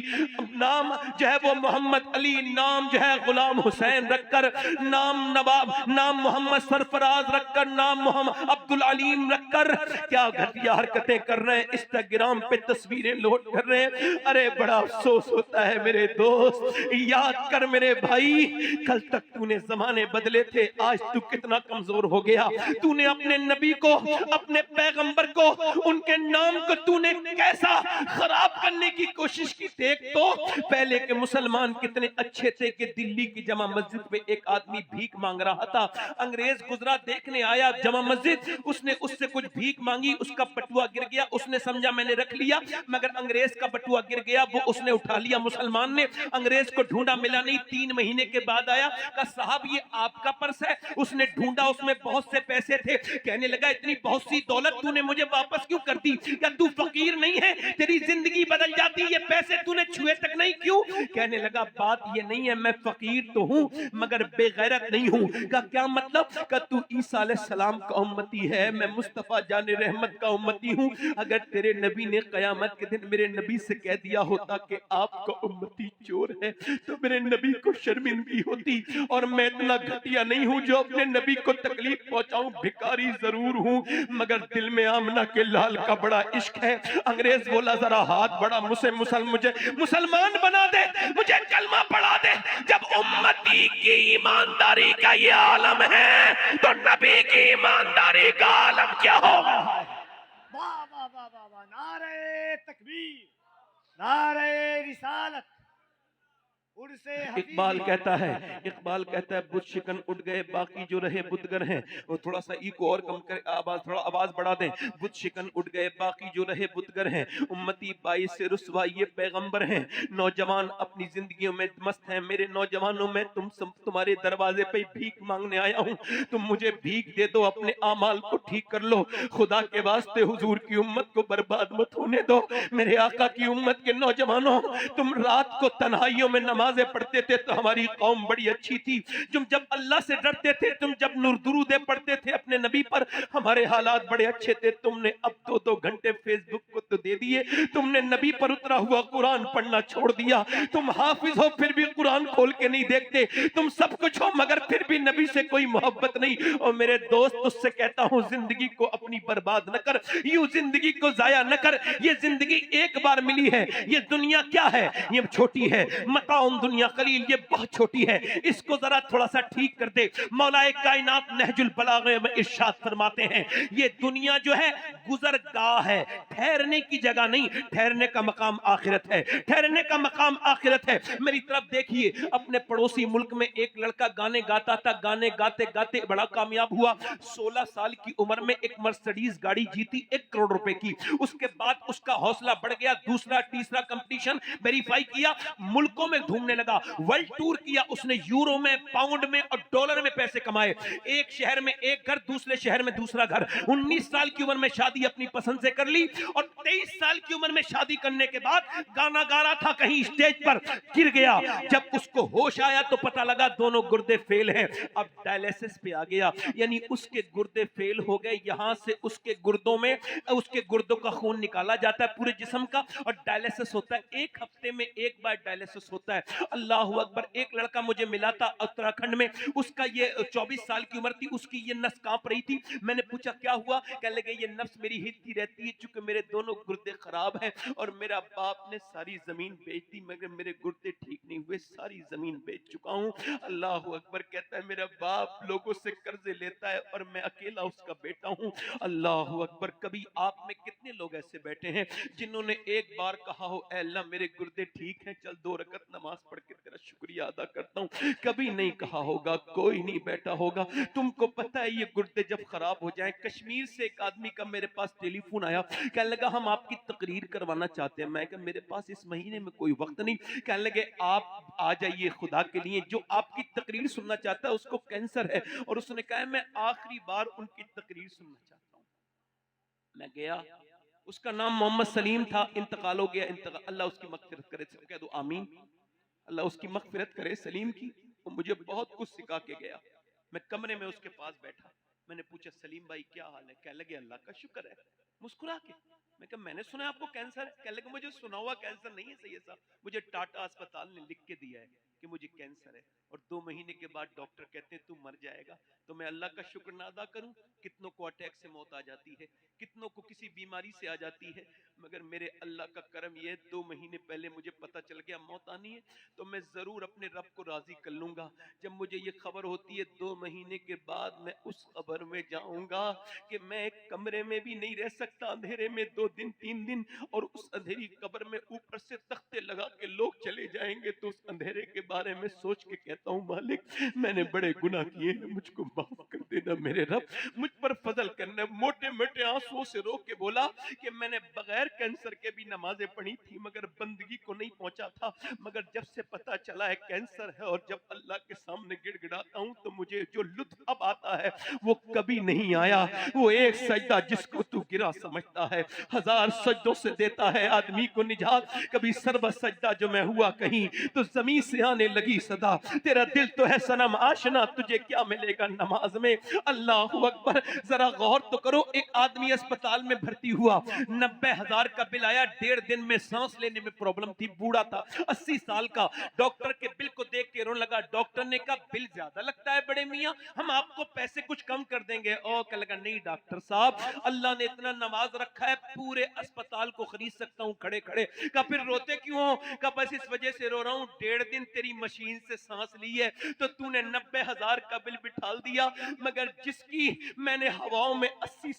नाम जो है वो मोहम्मद अली, नाम जो है गुलाम हुसैन रखकर, नाम नवाब, नाम मोहम्मद सरफराज रखकर, नाम मोहम्मद अब्दुल अलीम रखकर क्या घटिया हरकतें कर रहे हैं, इंस्टाग्राम पे तस्वीरें लोड कर रहे हैं। अरे बड़ा अफसोस होता है मेरे दोस्त, याद कर मेरे भाई, कल तक तूने जमाने बदले थे, आज तू कितना कमजोर हो गया। तूने अपने नबी को, अपने पैगंबर को, उनके नाम को तूने कैसा खराब करने की कोशिश की। देख तो पहले के मुसलमान कितने अच्छे थे कि दिल्ली की जमा मस्जिद में एक आदमी भीख मांग रहा था, अंग्रेज गुजरा देखने आया जमा मस्जिद, उसने उससे कुछ भीख मांगी, उसका बटुआ गिर गया, उसने समझा मैंने रख लिया, मगर अंग्रेज का बटुआ गिर गया, वो उसने उठा लिया। मुसलमान ने अंग्रेज को ढूंढा, मिला नहीं, 3 महीने के बाद आया, कहा साहब ये आपका पर्स है। उसने ढूंढा, उसमें बहुत से पैसे थे, कहने लगा इतनी बहुत सी दौलत तूने मुझे वापस क्यों कर दी? क्या तू फकीर नहीं है? तेरी जिंदगी बदल जाती, ये पैसे तूने छुए तक नहीं क्यों? कहने लगा बात ये नहीं है, मैं फकीर तो हूं मगर बेगैरत नहीं हूं। का क्या मतलब? का तू ईसा अलैहिस्सलाम का उम्मती है, मैं मुस्तफा जाने रहमत का उम्मती हूँ। अगर तेरे नबी ने कयामत के दिन मेरे नबी से कह दिया होता कि आपका उम्मती चोर है, तो मेरे नबी को शर्मिंदगी होती। और मैं इतना घटिया नहीं हूँ जो अपने नबी को तकलीफ पहुंचाऊं, भिखारी जरूर हूँ, मगर दिल में आमना के लाल का बड़ा इश्क है। अंग्रेज बोला जरा हाथ बढ़ा, मुझे मुसलमान बना दे, मुझे कलमा पढ़ा दे। जब उम्मती की ईमानदारी का ये आलम है, तो नबी की ईमानदारी का आलम क्या होगा? वाह वाह वाह वाह वाह, नारे तकबीर, नारे रिसालत। उनसे इकबाल कहता है बुत शिकन उठ गए, बाकी जो रहे बुतगर हैं। वो थोड़ा सा इको और कम कर, आवाज थोड़ा आवाज बढ़ा दें। बुत शिकन उठ गए, बाकी जो रहे बुतगर हैं। उम्मती बाईस से रुसवा ये पैगंबर हैं। नौजवान अपनी जिंदगियों में मस्त हैं। मेरे नौजवानों में तुम्हारे दरवाजे पे भीख मांगने आया हूँ। तुम मुझे भीख दे दो, अपने आमाल को ठीक कर लो। खुदा के वास्ते हुजूर की उम्मत को बर्बाद मत होने दो। मेरे आका की उम्मत के नौजवानों, तुम रात को तन्हाइयों में नमाजें पढ़ते थे तो हमारी कौम बड़ी अच्छी थी। तुम जब अल्लाह से डरते थे, तुम जब दुरूदे पढ़ते थे अपने नबी पर, हमारे हालात बड़े अच्छे थे। तुमने अब 2-2 घंटे फेसबुक को तो दे दिए, तुमने नबी पर उतरा हुआ कुरान पढ़ना छोड़ दिया। तुम हाफिज हो फिर भी कुरान खोल के नहीं देखते। तुम सब कुछ हो मगर फिर भी नबी से कोई मोहब्बत नहीं। और मेरे दोस्त, उससे कहता हूं जिंदगी को अपनी बर्बाद न कर, यूं जिंदगी को जाया न कर। ये जिंदगी एक बार मिली है। ये दुनिया क्या है? ये छोटी है। मताउन दुनिया कलील, ये बहुत छोटी है। इसको जरा थोड़ा सा ठीक कर दे। मौलाए कायनात नहजुल बलागे में इरशाद फरमाते हैं, ये दुनिया जो है गुजरगाह है, ठहरने की जगह नहीं। ठहरने का मकाम आखिरत है, ठहरने का मकाम आखिरत है। मेरी तरफ देखिए, अपने पड़ोसी मुल्क में एक लड़का गाने गाता था। गाने गाते गाते बड़ा कामयाब हुआ। 16 साल की उम्र में एक मर्सिडीज गाड़ी जीती 1 करोड़ रुपए की। उसके बाद उसका हौसला बढ़ गया। दूसरा तीसरा कंपटीशन वेरीफाई किया, मुल्कों में घूमने लगा। वर्ल्ड टूर किया उसने, यूरो में, पाउंड में और डॉलर में पैसे कमाए। एक शहर में एक घर, दूसरे शहर में दूसरा घर। 19 साल की उम्र में शादी अपनी पसंद से कर ली। और 23 साल की उम्र में शादी करने के बाद गाना गा रहा था, कहीं स्टेज पर गिर गया। जब उसको होश आया तो पता लगा दोनों गुर्दे फेल हैं। अब डायलिसिस पे आ गया, यानी उसके गुर्दे फेल हो गए। यहां से उसके गुर्दों में, उसके गुर्दों का खून निकाला जाता है पूरे जिस्म का, और डायलिसिस होता है। 1 हफ्ते में 1 बार डायलिसिस होता है। अल्लाह अकबर। एक लड़का मुझे मिला था उत्तराखंड में, उसका ये 24 साल की उम्र थी, उसकी ये नस कांप रही थी। मैंने पूछा क्या हुआ? कहने लगे ये नस मेरी हिलती रहती है, चूंकि मेरे दोनों गुर्दे खराब हैं और मेरा बाप ने सारी जमीन बेच दी, मगर मेरे गुर्दे ठीक नहीं हुए, सारी जमीन बेच चुका हूं। अल्लाह अकबर। कहता है मेरा बाप लोगों से कर्जे लेता है और मैं अकेला उसका बेटा हूं। अल्लाह अकबर। कभी आप में कितने लोग ऐसे बैठे हैं जिन्होंने एक बार कहा हो, ऐ अल्लाह मेरे गुर्दे ठीक हैं, चल 2 रकत नमाज पढ़ के तेरा शुक्रिया अदा करता हूं? कभी नहीं कहा होगा, कोई नहीं बैठा होगा। तुमको पता है ये गुर्दे जब खराब हो जाएं। कश्मीर से एक आदमी का मेरे पास टेलीफोन आया, कहने लगा हम आपकी तकरीर करवाना चाहते हैं। मैं कहा मेरे पास इस महीने में कोई वक्त नहीं। कहने लगे आप आ जाइए खुदा के लिए, जो आपकी तकरीर सुनना चाहता है उसको कैंसर है। और उसने कहा मैं आखिरी बार उनकी तकरीर सुनना चाहता हूं। मैं गया, उसका नाम मोहम्मद सलीम था, इंतकाल हो गया। अल्लाह उसकी मगफिरत करे, कह दो आमीन। अल्लाह उसकी मगफिरत करे सलीम की। वो मुझे बहुत कुछ सिखा के गया। मैं कमरे में उसके पास बैठा, मैंने पूछा सलीम भाई क्या हाल है? कह लगे अल्लाह का शुक्र है, मुस्कुरा के। मैं कहा मैंने सुना आपको कैंसर है। कह लगे मुझे सुना हुआ कैंसर नहीं है सैयद साहब, मुझे टाटा अस्पताल ने लिख के दिया है कि मुझे कैंसर है, और 2 महीने के बाद डॉक्टर कहते हैं तू मर जाएगा। तो मैं अल्लाह का शुक्र ना अदा करूं? कितनों को अटैक से मौत आ जाती है, कितनों को किसी बीमारी से आ जाती है, मगर मेरे अल्लाह का करम ये है 2 महीने पहले मुझे पता चल गया मौत आनी है, तो मैं जरूर अपने रब को राजी कर लूंगा। जब मुझे ये खबर होती है 2 महीने के बाद मैं उस खबर में जाऊंगा कि मैं एक कमरे में भी नहीं रह सकता, अंधेरे में 2 दिन 3 दिन, और उस अंधेरी कब्र में ऊपर से तख्ते लगा के लोग चले जाएंगे, तो उस अंधेरे के बारे में सोच के कहता हूँ मालिक मैंने बड़े गुनाह किए हैं, मुझको माफ कर देना मेरे रब, मुझ पर फजल करना। मोटे मोटे आंसुओं से रो के बोला कि मैंने बगैर कैंसर के भी नमाजें पढ़ी थी, मगर बंदगी को नहीं पहुंचा था, मगर जब से पता चला है कैंसर है और जब अल्लाह के सामने गिड़गिड़ाता हूं तो मुझे जो लुत्फ अब आता है वो कभी नहीं आया। वो एक सजदा जिसको तू गिरा समझता है, 1000 सजदों से देता है आदमी को निजात। कभी सर्व सजदा जो मैं हुआ कहीं तो जमीन से सुनाने लगी सदा, तेरा दिल तो है सनम आशना, तुझे क्या मिलेगा नमाज में। अल्लाह अकबर। जरा गौर तो करो, एक आदमी अस्पताल में भर्ती हुआ, 90,000 का बिल आया, 1.5 दिन में सांस लेने में प्रॉब्लम थी, बूढ़ा था 80 साल का। डॉक्टर के बिल को देख के रोने लगा। डॉक्टर ने कहा बिल ज्यादा लगता है बड़े मियाँ, हम आपको पैसे कुछ कम कर देंगे। ओ कह लगा नहीं डॉक्टर साहब, अल्लाह ने इतना नवाज रखा है, पूरे अस्पताल को खरीद सकता हूँ खड़े खड़े। कहा फिर रोते क्यों हो? कहा बस इस वजह से रो रहा हूँ, 1.5 दिन तेरी मशीन से सांस ली है तो तूने 90,000 का बिल बिठा दिया, मगर जिसकी मैंने हवाओं में 80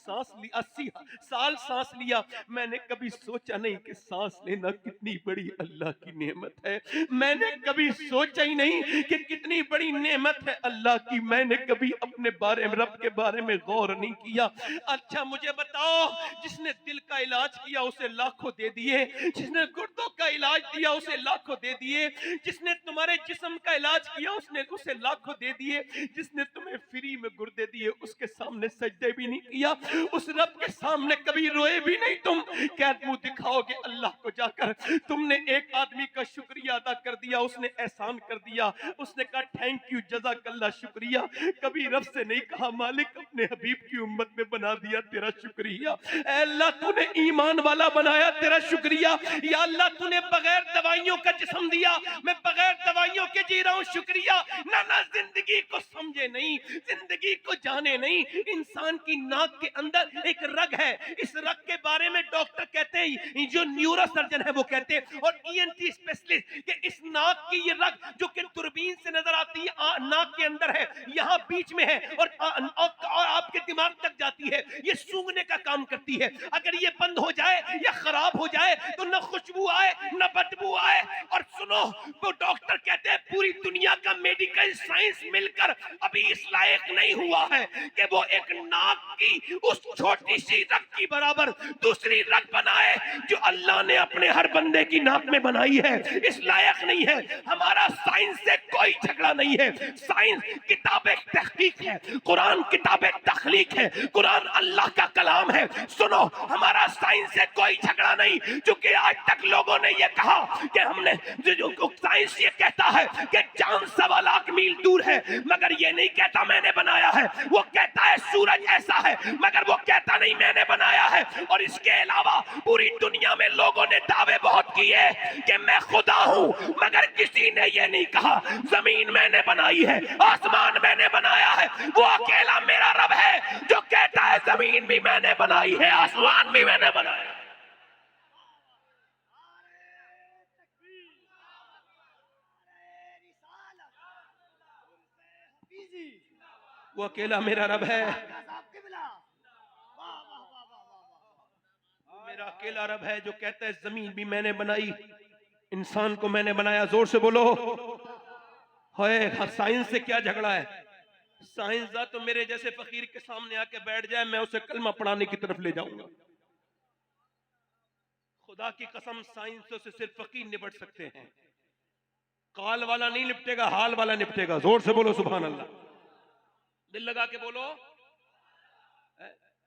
साल सांस लिया, मैंने कभी सोचा नहीं कि सांस लेना कितनी बड़ी अल्लाह की नेमत है। मैंने कभी सोचा ही नहीं कि कितनी बड़ी नेमत है अल्लाह की। मैंने कभी अपने बारे में, रब के बारे में गौर नहीं किया। अच्छा मुझे बताओ, जिसने दिल का इलाज किया उसे लाखों दे दिए, जिसने गुर्दों का इलाज दिया उसे लाखों दे दिए, जिसने तुम्हारे जिस्म का इलाज किया उसने उसे लाखों दे दिए, जिसने तुम्हें फ्री में गुर्दे दिए उसके सामने सजदे भी नहीं किया, उस रब के सामने कभी रोए भी नहीं। तुम क्या मुंह दिखाओगे अल्लाह को जाकर? तुमने एक आदमी का शुक्रिया अदा कर दिया, उसने एहसान कर दिया, उसने कहा थैंक यू जज़ाकल्लाह शुक्रिया, कभी रब से नहीं कहा मालिक अपने हबीब की उम्मत में बना दिया तेरा शुक्रिया। ऐ अल्लाह तूने ईमान वाला बनाया तेरा शुक्रिया। या अल्लाह तूने बगैर दवाइयों का जिस्म दिया, मैं बगैर दवाइयों के जी रहा हूं शुक्रिया। ना जिंदगी को समझे नहीं, जिंदगी को जाने नहीं। इंसान की नाक के अंदर एक रग है, इस रग के बारे में डॉक्टर कहते हैं, जो न्यूरो सर्जन है वो कहते हैं, और ईएनटी स्पेशलिस्ट कि इस नाक की ये रग जो कि दूरबीन से नजर आती है, नाक के अंदर है, यहाँ बीच में है और आपके दिमाग तक जाती है, ये सूंघने का काम करती है। अगर ये बंद हो जाए या खराब हो जाए तो न खुशबू आए न बदबू आए। और सुनो, वो डॉक्टर कहते हैं पूरी दुनिया का मेडिकल साइंस मिलकर अभी इस लायक नहीं हुआ है कि वो एक नाक की उस छोटी सी रग की बराबर दूसरी रग बनाए जो अल्लाह ने अपने हर बंदे की नाक में बनाई है। इस लायक नहीं है। हमारा साइंस से कोई झगड़ा नहीं है। साइंस किताब एक तहकीक है, कुरान किताब एक तखलीक है, कुरान अल्लाह का कलाम है। सुनो, हमारा साइंस से कोई झगड़ा नहीं, क्योंकि आज तक लोगों ने ये कहा कि हमने जो साइंस ये कहता है कि चांद 1.25 लाख मील दूर है, मगर ये नहीं कहता मैंने बनाया है। वो कहता है सूरज ऐसा है, मगर वो कहता नहीं मैंने बनाया है। और इसके अलावा पूरी दुनिया में लोगों ने दावे बहुत किए कि मैं खुदा हूं, मगर किसी ने ये नहीं कहा जमीन मैंने बनाई है, आसमान मैंने बनाया है। वो अकेला मेरा रब है जो कहता है जमीन भी मैंने बनाई है, आसमान भी मैंने बनाया है। वो अकेला मेरा रब है, मेरा अकेला रब है जो कहता है जमीन भी मैंने बनाई, इंसान को मैंने बनाया। जोर से बोलो है। साइंस से क्या झगड़ा है? साइंसदान तो मेरे जैसे फकीर के सामने आके बैठ जाए, मैं उसे कलमा पढ़ाने की तरफ ले जाऊंगा। खुदा की कसम, साइंस से सिर्फ फकीर निपट सकते हैं, काल वाला नहीं निपटेगा, हाल वाला निपटेगा। जोर से बोलो सुभान अल्लाह, दिल लगा के बोलो।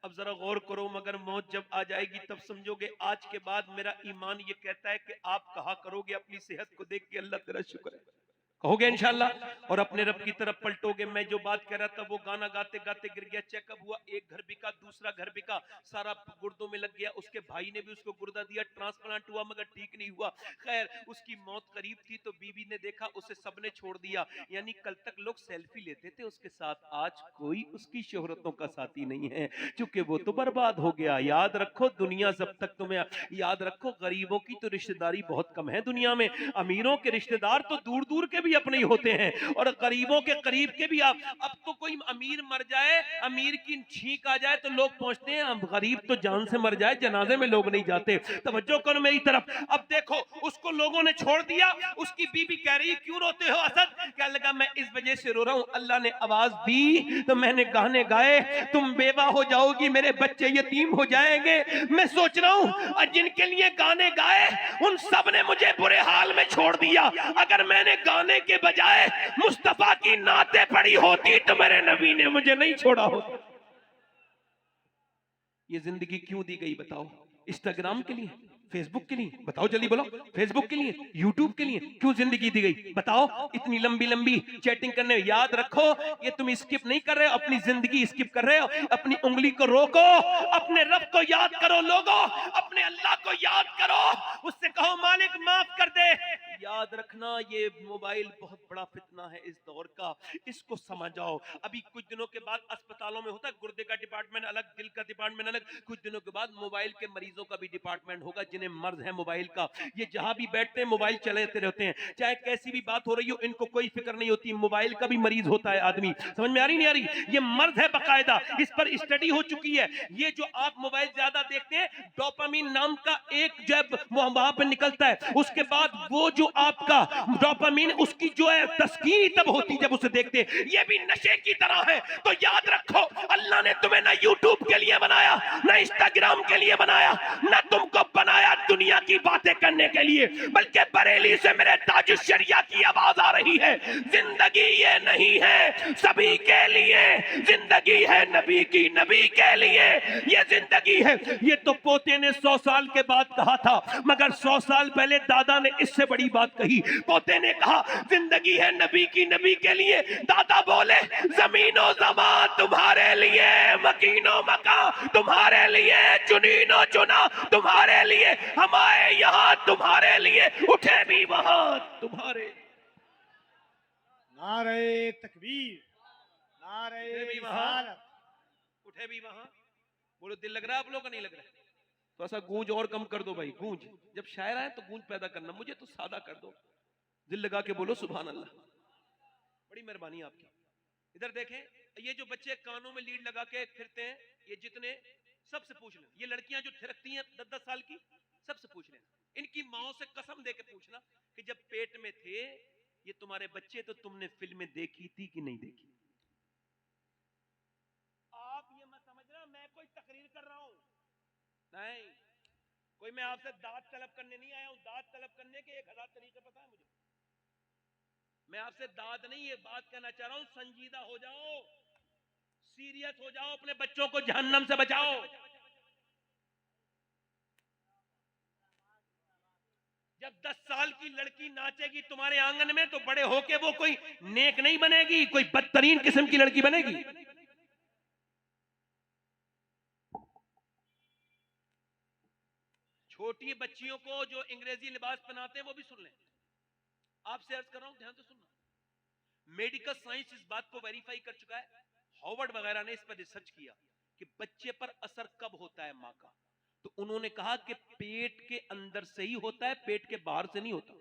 अब जरा गौर करो, मगर मौत जब आ जाएगी तब समझोगे आज के बाद मेरा ईमान ये कहता है कि आप कहा करोगे अपनी सेहत को देख के अल्लाह तेरा शुक्र है, कहोगे इंशाल्लाह, और अपने रब की तरफ पलटोगे। मैं जो बात कह रहा था वो गाना गाते गाते गिर गया, चेकअप हुआ, एक घर बिका, दूसरा घर बिका, सारा गुर्दों में लग गया। उसके भाई ने भी उसको गुर्दा दिया, ट्रांसप्लांट हुआ मगर ठीक नहीं हुआ। खैर उसकी मौत करीब थी तो बीवी ने देखा, उसे सबने छोड़ दिया। यानी कल तक लोग सेल्फी लेते थे उसके साथ, आज कोई उसकी शोहरतों का साथी नहीं है, क्योंकि वो तो बर्बाद हो गया। याद रखो दुनिया जब तक तुम्हें, याद रखो गरीबों की तो रिश्तेदारी बहुत कम है दुनिया में, अमीरों के रिश्तेदार तो दूर दूर के भी अपने ही होते हैं, और गरीबों के करीब के भी। आप अब तो कोई अमीर मर जाए, अमीर की छींक आ जाए तो लोग पहुंचते हैं, अब गरीब तो जान से मर जाए जनाजे में लोग नहीं जाते। तवज्जो करो मेरी तरफ। अब देखो उसको लोगों ने छोड़ दिया, उसकी बीबी कह रही क्यों रोते हो असद? क्या लगा मैं इस वजह से रो रहा हूं, अल्लाह ने आवाज दी तो मैंने गाने गाए, तुम बेवा हो जाओगी, मेरे बच्चे यतीम हो जाएंगे। मैं सोच रहा हूं और जिनके लिए गाने गाए उन सब ने मुझे बुरे हाल में छोड़ दिया। अगर मैंने गाने के बजाय मुस्तफा की नाते पड़ी होती तो मेरे नबी ने मुझे नहीं छोड़ा होता। ये जिंदगी क्यों दी गई बताओ? इंस्टाग्राम के लिए, फेसबुक के लिए, बताओ जल्दी बोलो, फेसबुक के लिए, यूट्यूब के लिए क्यों जिंदगी दी गई? बताओ, इतनी लंबी लंबी चैटिंग करने। याद रखो, ये तुम स्किप नहीं कर रहे हो, अपनी जिंदगी स्किप कर रहे हो। अपनी उंगली को रोको, अपने रब को याद करो लोगो, अपने अल्लाह को याद करो, उससे कहो मालिक माफ कर दे। याद रखना, ये मोबाइल बहुत बड़ा फितना है इस दौर का, इसको समझ जाओ। अभी कुछ दिनों के बाद अस्पतालों में होता है गुर्दे का डिपार्टमेंट अलग, दिल का डिपार्टमेंट अलग, कुछ दिनों के बाद मोबाइल के मरीजों का भी डिपार्टमेंट होगा, जिन्हें मर्ज है मोबाइल का। ये जहां भी बैठते हैं मोबाइल चलाते रहते हैं, चाहे कैसी भी बात हो रही हो, इनको कोई फिक्र नहीं होती। मोबाइल का भी मरीज होता है आदमी, समझ में आ रही नहीं आ रही? ये मर्ज है बकायदा, इस पर स्टडी हो चुकी है। ये जो आप मोबाइल ज्यादा देखते हैं, डोपामिन नाम का एक जब वहां पर निकलता है, उसके बाद वो जो आपका डोपामिन, उसकी जो है तस्कीन तब होती जब उसे देखते हैं। ये भी नशे की तरह है। तो याद रखो, अल्लाह ने तुम्हें ना यूट्यूब के लिए बनाया, ना इंस्टाग्राम के लिए बनाया, ना तुमको बनाया दुनिया की बातें करने के लिए, बल्कि बरेली से मेरे ताजुश शरिया की आवाज आ रही है, जिंदगी ये नहीं है सभी के लिए, जिंदगी है नबी की, नबी के लिए ये जिंदगी है। ये तो पोते ने 100 साल के बाद कहा था, मगर 100 साल पहले दादा ने इससे बड़ी बात कही। पोते ने कहा जिंदगी है नबी की, नबी के लिए। दादा बोले जमीनो जमा तुम्हारे लिए, मकीनो मका तुम्हारे लिए, चुनीनो चुना तुम्हारे लिए, हम आए यहाँ तुम्हारे लिए, उठे भी वहां तुम्हारे। नारे तकबीर, नारे उठे भी वहां, रिसालत। उठे भी वहां। बोलो दिल लग रहा है आप लोगों का? नहीं लग रहा है? तो ऐसा गूंज और कम कर दो भाई, गूंज। जब शायर आए तो गूंज पैदा करना, मुझे तो सादा कर दो। दिल लगा के बोलो सुभान अल्लाह, बड़ी मेहरबानी आपकी। इधर देखें, ये जो बच्चे कानों में लीड लगा के फिरते हैं, ये जितने, सबसे पूछ लें, ये लड़कियां जो थिरकती हैं 10-10 साल की, सबसे पूछ लें, इनकी माओ से कसम दे के पूछना कि जब पेट में थे ये तुम्हारे बच्चे, तो तुमने फिल्में देखी थी कि नहीं देखी? आप ये मत समझना मैं कोई तकरीर कर रहा हूं, नहीं, कोई मैं आपसे दाद तलब करने नहीं आया हूं। दाद तलब करने के 1000 तरीके पता है मुझे। मैं आपसे दाद नहीं, ये बात कहना चाह रहा हूं, संजीदा हो जाओ, सीरियस हो जाओ, अपने बच्चों को जहन्नम से बचाओ। जब 10 साल की लड़की नाचेगी तुम्हारे आंगन में, तो बड़े होके वो कोई नेक नहीं बनेगी, कोई बदतरीन किस्म की लड़की बनेगी। छोटी बच्चियों को जो अंग्रेजी लिबास पहनाते हैं वो भी सुन लें। आपसे अर्ज कर रहा हूं, ध्यान से सुनना। मेडिकल साइंस इस बात को वेरीफाई कर चुका है, हार्वर्ड वगैरह ने इस पर रिसर्च किया कि बच्चे पर असर कब होता है मां का। तो उन्होंने कहा कि पेट के अंदर से ही होता है, पेट के बाहर से नहीं होता।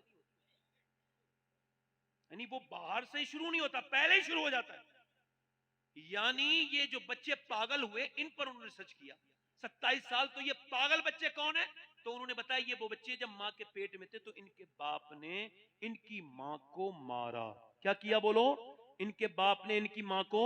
यानी वो बाहर से ही शुरू नहीं होता, पहले ही शुरू हो जाता है। यानी ये जो बच्चे पागल हुए, इन पर उन्होंने रिसर्च किया 27 साल। तो ये पागल बच्चे कौन है? तो उन्होंने बताया ये वो बच्चे जब मां के पेट में थे तो इनके बाप ने इनकी मां को मारा। क्या किया बोलो? इनके बाप ने इनकी मां को,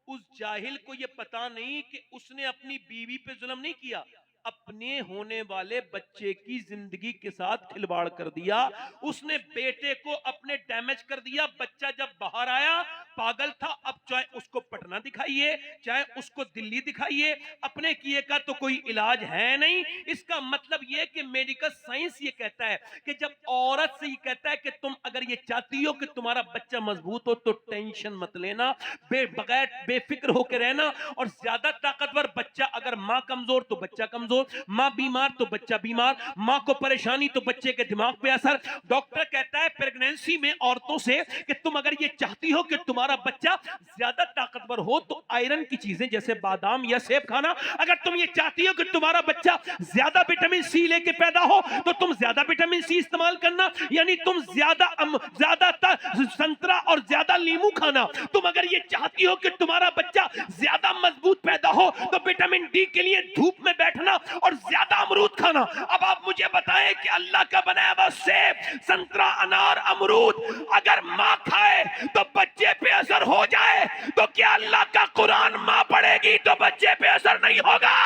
उस जाहिल को ये पता नहीं कि उसने अपनी बीवी पे जुल्म नहीं किया, अपने होने वाले बच्चे की जिंदगी के साथ खिलवाड़ कर दिया। उसने बेटे को अपने डैमेज कर दिया। बच्चा जब बाहर आया पागल था, अब चाहे उसको पटना दिखाइए चाहे उसको दिल्ली दिखाइए, अपने किए का तो कोई इलाज है नहीं। इसका मतलब यह कि मेडिकल साइंस ये कहता है कि जब औरत से ये कहता है कि तुम अगर ये चाहती हो कि तुम्हारा बच्चा मजबूत हो तो टेंशन मत लेना, बगैर बेफिक्र होकर रहना। और ज्यादा ताकतवर बच्चा, अगर मां कमजोर तो बच्चा कमजोर, मां बीमार तो बच्चा बीमार, मां को परेशानी तो बच्चे के दिमाग पे असर। डॉक्टर कहता है प्रेगनेंसी में औरतों से कि तुम अगर ये चाहती हो कि तुम्हारा बच्चा ज्यादा ताकतवर हो तो आयरन की चीजें जैसे बादाम या सेब खाना। अगर तुम ये चाहती हो कि तुम्हारा बच्चा ज्यादा विटामिन सी लेके पैदा हो तो तुम ज्यादा विटामिन सी इस्तेमाल करना, यानी तुम ज्यादा संतरा और ज्यादा नींबू खाना। तुम अगर ये चाहती हो कि तुम्हारा बच्चा ज्यादा मजबूत पैदा हो तो विटामिन डी के लिए धूप में बैठना और ज्यादा अमरूद खाना। अब आप मुझे बताएं कि अल्लाह का बनाया हुआ सेब, संतरा, अनार, अमरूद अगर मां खाए तो बच्चे पे असर हो जाए, तो क्या अल्लाह का कुरान मां पढ़ेगी तो बच्चे पे असर नहीं होगा?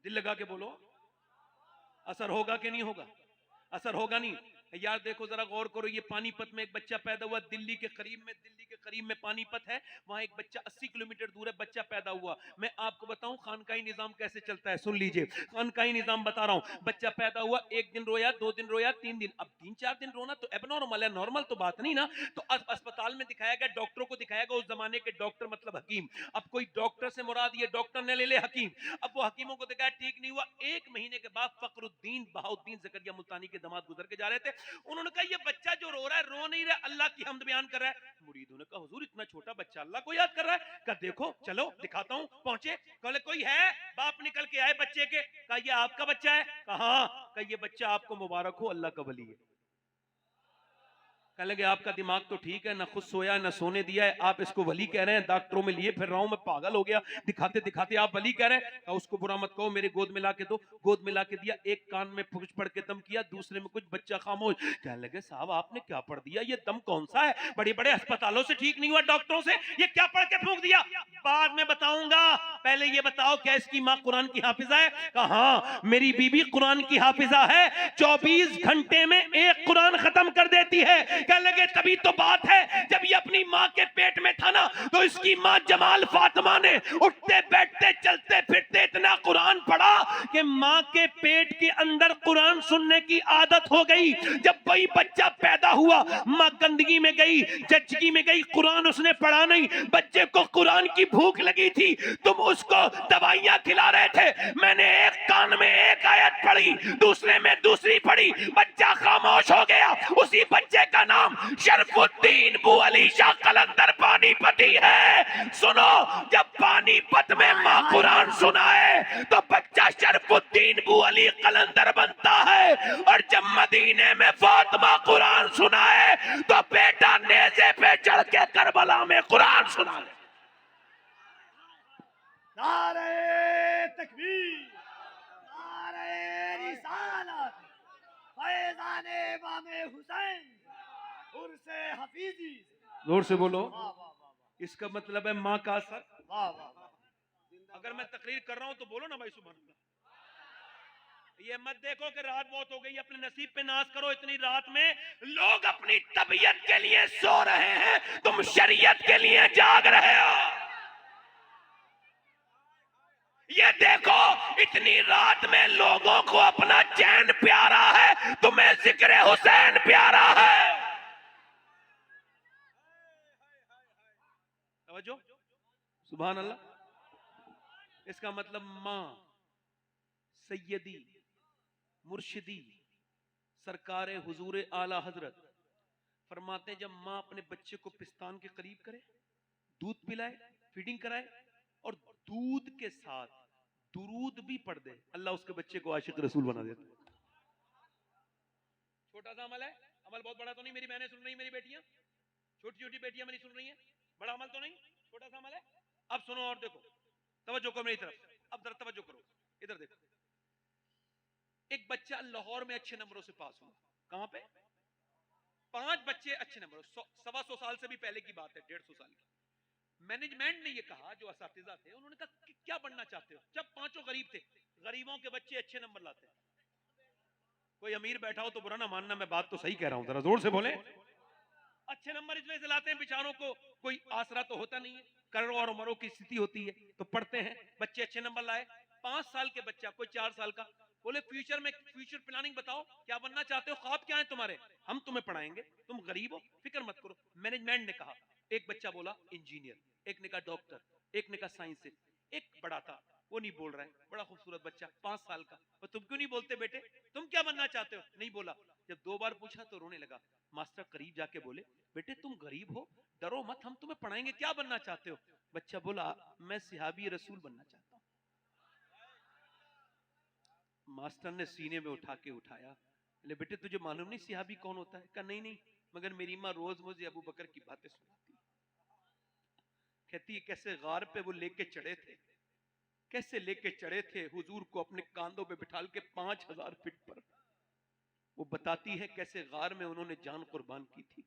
दिल लगा के बोलो, असर होगा कि नहीं होगा? असर होगा नहीं यार देखो जरा गौर करो, ये पानीपत में एक बच्चा पैदा हुआ, दिल्ली के करीब में पानीपत है, वहां एक बच्चा 80 किलोमीटर दूर है, बच्चा पैदा हुआ। मैं आपको बताऊं खानकाई निजाम कैसे चलता है, सुन लीजिए, खानकाई निजाम बता रहा हूं। बच्चा पैदा हुआ, 1 दिन रोया, 2 दिन रोया, 3 दिन, अब 3-4 दिन रोना तो एबनॉर्मल है, नॉर्मल तो बात नहीं ना। तो अस्पताल में दिखाया गया, डॉक्टरों को दिखाया गया, उस जमाने के डॉक्टर मतलब हकीम, अब कोई डॉक्टर से मुराद ये डॉक्टर ने ले ले हकीम, अब वो हकीमों को दिखाया, ठीक नहीं हुआ। 1 महीने के बाद फखरुद्दीन बहाउद्दीन जकरिया मुल्तानी के दामाद गुजर के जा रहे थे, उन्होंने कहा ये बच्चा जो रो रहा है, रो नहीं रहा, अल्लाह की हमद बयान कर रहा है। मुरीदों ने कहा हुजूर इतना छोटा बच्चा अल्लाह को याद कर रहा है? कहा देखो चलो दिखाता हूं। पहुंचे, कहले कोई है? बाप निकल के आए बच्चे के, कहा ये आपका बच्चा है? कहा हाँ। कहा ये बच्चा आपको मुबारक हो, अल्लाह का वली है। कहने लगे आपका दिमाग तो ठीक है, ना खुद सोया ना सोने दिया है, आप इसको वली कह रहे हैं, डॉक्टरों में लिए फिर रहा हूं, मैं पागल हो गया, दिखाते दिखाते आप वली कह रहे हैं। कहा उसको बुरा मत कहो, मेरे गोद मिला के दो। गोद मिला के दिया, एक कान में कुछ पढ़ के दम किया, दूसरे में कुछ, बच्चा खामोश। कहने लगे साहब आपने क्या पढ़ दिया, ये दम कौन सा है, बड़े बड़े अस्पतालों से ठीक नहीं हुआ, डॉक्टरों से, ये क्या पढ़ के फूंक दिया? बाद में बताऊंगा, पहले ये बताओ क्या इसकी माँ कुरान की हाफिजा है? कहा हाँ मेरी बीबी कुरान की हाफिजा है, 24 घंटे में एक कुरान खत्म कर देती है। कहने लगे तभी तो बात है, जब ये अपनी माँ के पेट में था ना, तो इसकी माँ जमाल फातिमा ने उठते बैठते चलते फिरते इतना कुरान पढ़ा कि माँ के पेट के अंदर कुरान सुनने की आदत हो गई। जब वही बच्चा पैदा हुआ, माँ गंदगी में गई, जच्चगी में गई, कुरान उसने पढ़ा नहीं, बच्चे को कुरान की भूख लगी थी, तुम उसको दवाइयां खिला रहे थे, मैंने एक कान में एक आयत पढ़ी, दूसरे में दूसरी पढ़ी, बच्चा खामोश हो गया। उसी बच्चे का नाम शरफुद्दीन बू अली शाह कलंदर पानीपती है। सुनो, जब पानीपत में माँ कुरान सुनाए तो बच्चा शरफुद्दीन बू अली कलंदर बनता है, और जब मदीने में फातिमा कुरान सुनाए तो बेटा नेज़े पे चढ़ के करबला में कुरान सुना। नारे तकबीर, नारे रिसालत, फैज़ाने इमाम हुसैन, उर्से हफीजी। जोर से बोलो। वाह वाह वाह वाह, इसका मतलब है माँ का असर। वाह वाह वाह। अगर मैं तकरीर कर रहा हूं तो बोलो ना भाई सुभान अल्लाह। ये मत देखो कि रात बहुत हो गई, अपने नसीब पे नाज करो। इतनी रात में लोग अपनी तबीयत के लिए सो रहे हैं, तुम शरीयत के लिए जाग रहे हो। ये देखो, इतनी रात में लोगों को अपना चैन प्यारा है, तुम्हें जिक्र हुसैन प्यारा है। समझो, सुभान अल्लाह। इसका मतलब माँ, सैयदी, मुर्शिदी, सरकार हुजूर आला हजरत फरमाते हैं, जब माँ अपने बच्चे को पिस्तान के करीब करे, दूध पिलाए, फीडिंग कराए, और दूध के साथ दुरूद भी पढ़ दे, अल्लाह उसके बच्चे को आशिक रसूल बना देता है। छोटा सा अमल है, अमल बहुत बड़ा तो नहीं। मेरी बहनें सुन रही, मेरी बेटियां, छोटी छोटी बेटियां मेरी सुन रही हैं, बड़ा अमल तो नहीं, छोटा सा अमल है। अब सुनो और देखो, तवज्जो करो मेरी तरफ, अब जरा तवज्जो करो, इधर देखो। एक बच्चा लाहौर में अच्छे नंबरों से पास हुआ, कहां पे? 5 बच्चे अच्छे नंबरों, 125 साल से भी पहले की बात है, 150 साल की। मैनेजमेंट ने ये कहा, जो असातिज़ा थे, उन्होंने कहा कि क्या बनना चाहते हो? जब 5 गरीब थे, गरीबों के बच्चे अच्छे नंबर लाते हैं। कोई अमीर बैठा हो तो बुरा ना मानना, मैं बात तो सही कह रहा हूं, जरा जोर से बोले। अच्छे नंबर इस वजह से लाते हैं, बेचारों को कोई आसरा तो होता नहीं है, करोड़ों और उमरों की स्थिति होती है, तो पढ़ते हैं, बच्चे अच्छे नंबर लाए। 5 साल के बच्चा, कोई 4 साल का, बोले फ्यूचर में, फ्यूचर प्लानिंग बताओ, क्या बनना चाहते हो, ख्वाब क्या है तुम्हारे? हम तुम्हें पढ़ाएंगे, तुम गरीब हो, फिक्र मत करो। मैनेजमेंट ने कहा, एक बच्चा बोला इंजीनियर, एक ने कहा डॉक्टर, एक ने कहा साइंस, एक बड़ा था, वो नहीं बोल रहा है, बड़ा खूबसूरत बच्चा 5 साल का, और तुम क्यों नहीं बोलते बेटे, तुम क्या बनना चाहते हो? नहीं बोला। जब 2 बार पूछा तो रोने लगा। मास्टर करीब जाके बोले, बेटे तुम गरीब हो, डरो मत, हम तुम्हें पढ़ाएंगे, क्या बनना चाहते हो? बच्चा बोला, मैं सिहाबी रसूल बनना चाहता हूं। मास्टर ने सीने में उठा के उठाया, बोले बेटे तुझे मालूम नहीं सिहाबी कौन होता है? कहा नहीं नहीं, मगर मेरी माँ रोज मुझे अबू बकर की बातें सुनाती है। कहती है कैसे गार पे वो लेके चढ़े थे, कैसे लेके चढ़े थे हुजूर को अपने कांधों पे बिठाल के 5000 फीट पर। वो बताती है कैसे गार में उन्होंने जान कुर्बान की थी।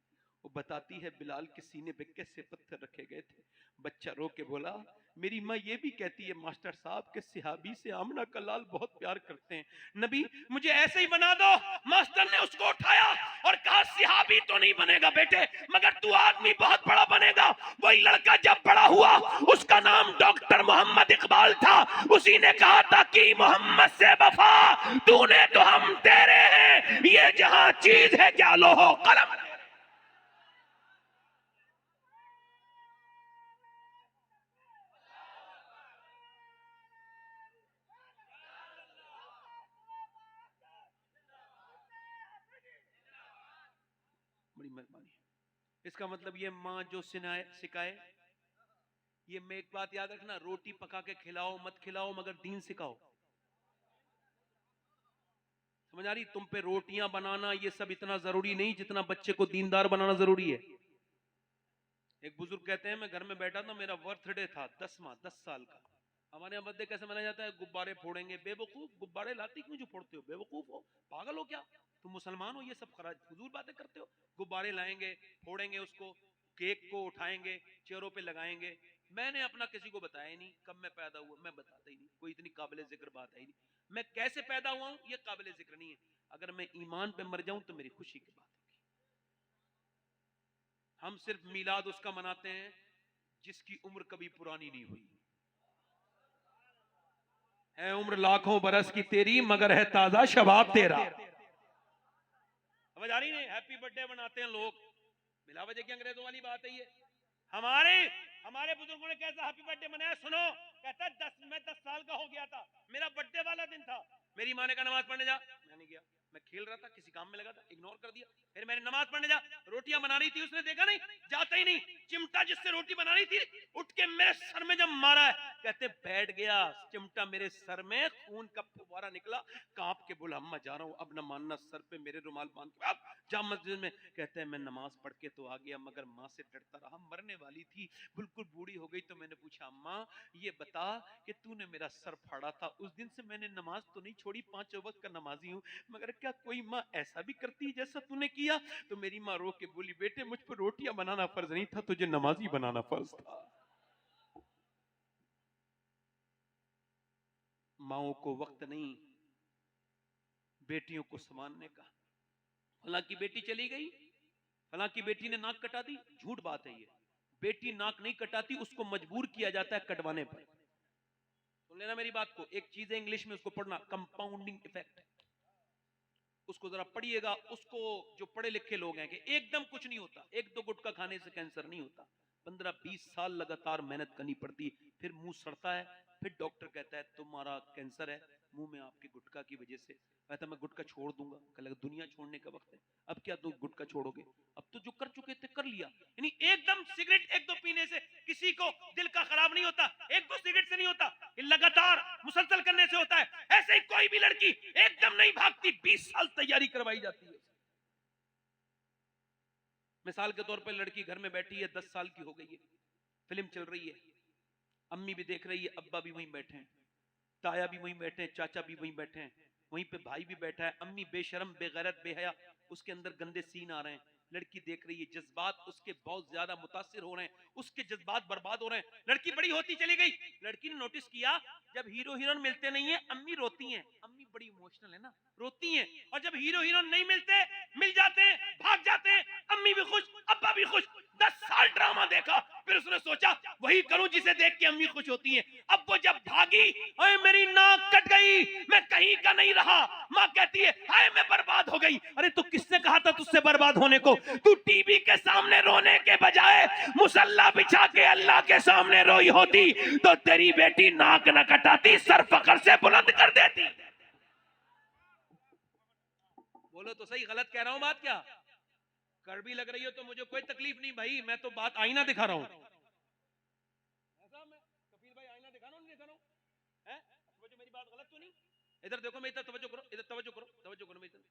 वो बताती है बिलाल के सीने पे कैसे पत्थर रखे गए थे। बच्चा रो के बोला, मेरी माँ ये भी कहती है मास्टर साहब के सिहाबी से आमना का लाल बहुत प्यार करते हैं, नबी मुझे ऐसे ही बना दो। मास्टर ने उसको उठाया और कहा सिहाबी तो नहीं बनेगा बेटे, मगर तू आदमी बहुत बड़ा बनेगा। वही लड़का जब बड़ा हुआ, उसका नाम डॉक्टर मोहम्मद इकबाल था। उसी ने कहा था कि मोहम्मद से वफा तूने तो हम तेरे हैं, ये जहां चीज है क्या लोहो कलम। बड़ी मेहरबानी। इसका मतलब ये माँ जो सिखाए, ये मैं एक बात याद रखना, रोटी पका के खिलाओ मत खिलाओ, मगर दीन सिखाओ। समझ आ रही? तुम पे रोटियां बनाना ये सब इतना जरूरी नहीं जितना बच्चे को दीनदार बनाना जरूरी है। एक बुजुर्ग कहते हैं, मैं घर में बैठा था, मेरा बर्थडे था 10 साल का। हमारे यहाँ बर्थडे कैसे मनाया जाता है? गुब्बारे फोड़ेंगे। बेवकूफ, गुब्बारे लाती क्यों जो फोड़ते हो? बेवकूफ हो, पागल हो क्या? तुम मुसलमान हो, ये सब फजूल बातें करते हो? गुब्बारे लाएंगे, फोड़ेंगे उसको, केक को उठाएंगे, चेहरों पे लगाएंगे। मैंने अपना किसी को बताया ही नहीं, कब मैं पैदा हुआ मैं बताता ही नहीं, कोई इतनी काबिल जिक्र बात है ही नहीं। मैं कैसे पैदा हुआ हूं ये काबिल जिक्र नहीं है। अगर मैं ईमान पे मर जाऊं तो मेरी खुशी की बात होगी। हम सिर्फ मिलाद उसका मनाते हैं जिसकी उम्र कभी पुरानी नहीं हुई है। उम्र लाखों बरस की तेरी, मगर है ताजा शबाब तेरा। समझ आ रही नहीं? हैप्पी बर्थडे मनाते हैं लोग, बिला वजह की अंग्रेजों वाली बात है ये। हमारे बुजुर्गों ने कैसा हैप्पी बर्थडे मनाया सुनो। कहता मैं 10 साल का हो गया था, मेरा बर्थडे वाला दिन था, मेरी माँ ने कहा नमाज पढ़ने जा, मैं नहीं गया, मैं खेल रहा था, किसी काम में लगा था, इग्नोर कर दिया। फिर मैंने नमाज पढ़ने जा, रोटियां बना रही थी, उसने देखा नहीं, जाता ही नहीं, चिमटा जिससे रोटी बना रही थी उठ के मेरे सर में जब मारा है, कहते बैठ गया चिमटा मेरे सर में, खून का फुवारा निकला, कांप के बोला अम्मा जा रहा हूं, अब न मानना, सर पे मेरे रुमाल बांध के अब जा मस्जिद में। कहते हैं मैं नमाज पढ़ के तो आ गया, मगर माँ से डरता रहा, मरने वाली थी, बिल्कुल बूढ़ी हो गई। तो मैंने पूछा अम्मा ये बता कि तूने मेरा सर फाड़ा था, उस दिन से मैंने नमाज तो नहीं छोड़ी, 5 वक्त का नमाजी हूं, मगर क्या कोई माँ ऐसा भी करती है जैसा तूने किया? तो मेरी माँ रो के बोली बेटे मुझ पर रोटियां बनाना फर्ज नहीं था, तुझे नमाजी बनाना फर्ज था। माओ को वक्त नहीं बेटियों को संभालने का। हालांकि बेटी चली गई, हालांकि बेटी ने नाक कटा दी, झूठ बात है ये। बेटी नाक नहीं कटाती, उसको मजबूर किया जाता है कटवाने पर। सुन लेना मेरी बात को, एक चीज है इंग्लिश में उसको पढ़ना, कंपाउंडिंग इफेक्ट। उसको जरा पढ़िएगा। उसको जो पढ़े लिखे लोग हैं कि एकदम कुछ नहीं होता, 1-2 गुटखा खाने से कैंसर नहीं होता, 15-20 साल लगातार मेहनत करनी पड़ती, फिर मुंह सड़ता है, फिर डॉक्टर कहता है तुम्हारा कैंसर है मुंह में आपके गुटखा की वजह से। कहता मैं गुटखा छोड़ दूंगा, कहता दुनिया छोड़ने का वक्त है, अब क्या तुम गुटखा छोड़ोगे? अब तो जो कर चुके थे कर लिया। यानी एकदम सिगरेट 1-2 पीने से किसी को दिल का खराब नहीं होता, 1-2 सिगरेट से नहीं होता, ये लगातार मुसलसल करने से होता है। ऐसे ही कोई भी लड़की एकदम नहीं भागती, 20 साल तैयारी करवाई जाती है। मिसाल के तौर पर लड़की घर में बैठी है, 10 साल की हो गई है, फिल्म चल रही है, अम्मी भी देख रही है, अब्बा भी वहीं बैठे हैं, ताया भी वहीं बैठे हैं, चाचा भी वहीं बैठे हैं, वहीं पे भाई भी बैठा है। अम्मी बेशरम बेगैरत बेहया, उसके अंदर गंदे सीन आ रहे हैं, लड़की देख रही है, जज्बात उसके बहुत ज्यादा मुतासिर हो रहे हैं, उसके जज्बात बर्बाद हो रहे हैं। लड़की बड़ी होती चली गई, लड़की ने नोटिस किया जब हीरो हीरोइन मिलते नहीं है अम्मी रोती हैं, अम्मी बड़ी इमोशनल है ना, रोती हैं, और जब हीरो हीरोइन नहीं मिलते, मिल जाते हैं, भाग जाते हैं, अम्मी भी खुश अब्बा भी खुश। 10 साल ड्रामा देखा, फिर उसने सोचा वही करूं जिसे देख के अम्मी खुश होती हैं। अब वो जब भागी, अरे मेरी नाक कट गई, मैं कहीं का नहीं रहा, माँ कहती है हाय मैं बर्बाद हो गई। अरे तू किसने कहा था तुझसे बर्बाद होने को? तू टीवी के सामने रोने के बजाय मुसल्ला बिछा के अल्लाह के सामने रोई होती तो तेरी बेटी नाक न कटाती, सर फखर से बुलंद कर देती। बोलो तो सही, गलत कह रहा हूं बात? क्या कड़वी लग रही हो तो मुझे कोई तकलीफ नहीं भाई, मैं तो बात आईना दिखा रहा हूं। ऐसा मैं कपिल भाई आईना दिखा रहा हूं, नहीं दिखा रहा हूं? हैं? समझो मेरी बात गलत तो नहीं? इधर देखो, मैं इधर तवज्जो करो, इधर तवज्जो करो, तवज्जो करो मेरी तरफ।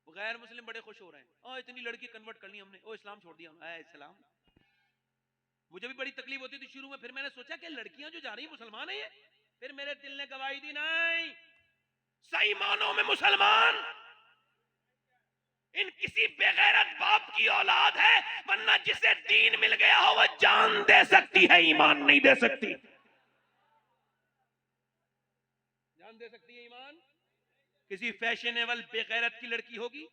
गैर मुस्लिम बड़े खुश हो रहे हैं, ओ इतनी लड़की कन्वर्ट कर ली हमने, ओ इस्लाम छोड़ दिया हमने। इस्लाम, मुझे भी बड़ी तकलीफ होती थी शुरू में, फिर मैंने सोचा कि लड़कियां जो जा रही है मुसलमान है ये, फिर मेरे दिल ने गवाही दी नहीं, सही मानों में मुसलमान इन किसी बेगैरत बाप की औलाद है, वरना जिसे दीन मिल गया हो वह जान दे सकती है, ईमान नहीं दे सकती। जान दे सकती है ईमान? किसी फैशनेबल बेगैरत की लड़की होगी,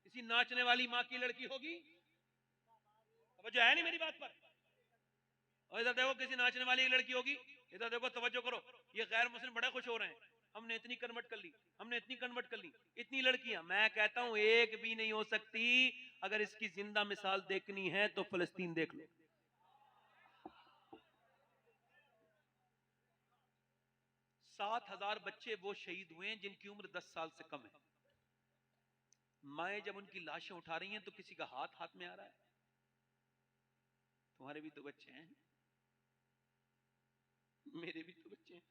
किसी नाचने वाली माँ की लड़की होगी? तवज्जो है नहीं मेरी बात पर? और इधर देखो किसी नाचने वाली लड़की होगी, इधर देखो तवज्जो करो, ये गैर मुस्लिम बड़े खुश हो रहे हैं, हमने इतनी कन्वर्ट कर ली, हमने इतनी कन्वर्ट कर ली, इतनी लड़कियां। मैं कहता हूं एक भी नहीं हो सकती। अगर इसकी जिंदा मिसाल देखनी है तो फलस्तीन देख लो। 7,000 बच्चे वो शहीद हुए हैं जिनकी उम्र 10 साल से कम है। माए जब उनकी लाशें उठा रही हैं तो किसी का हाथ हाथ में आ रहा है। तुम्हारे भी तो बच्चे हैं, मेरे भी तो बच्चे हैं।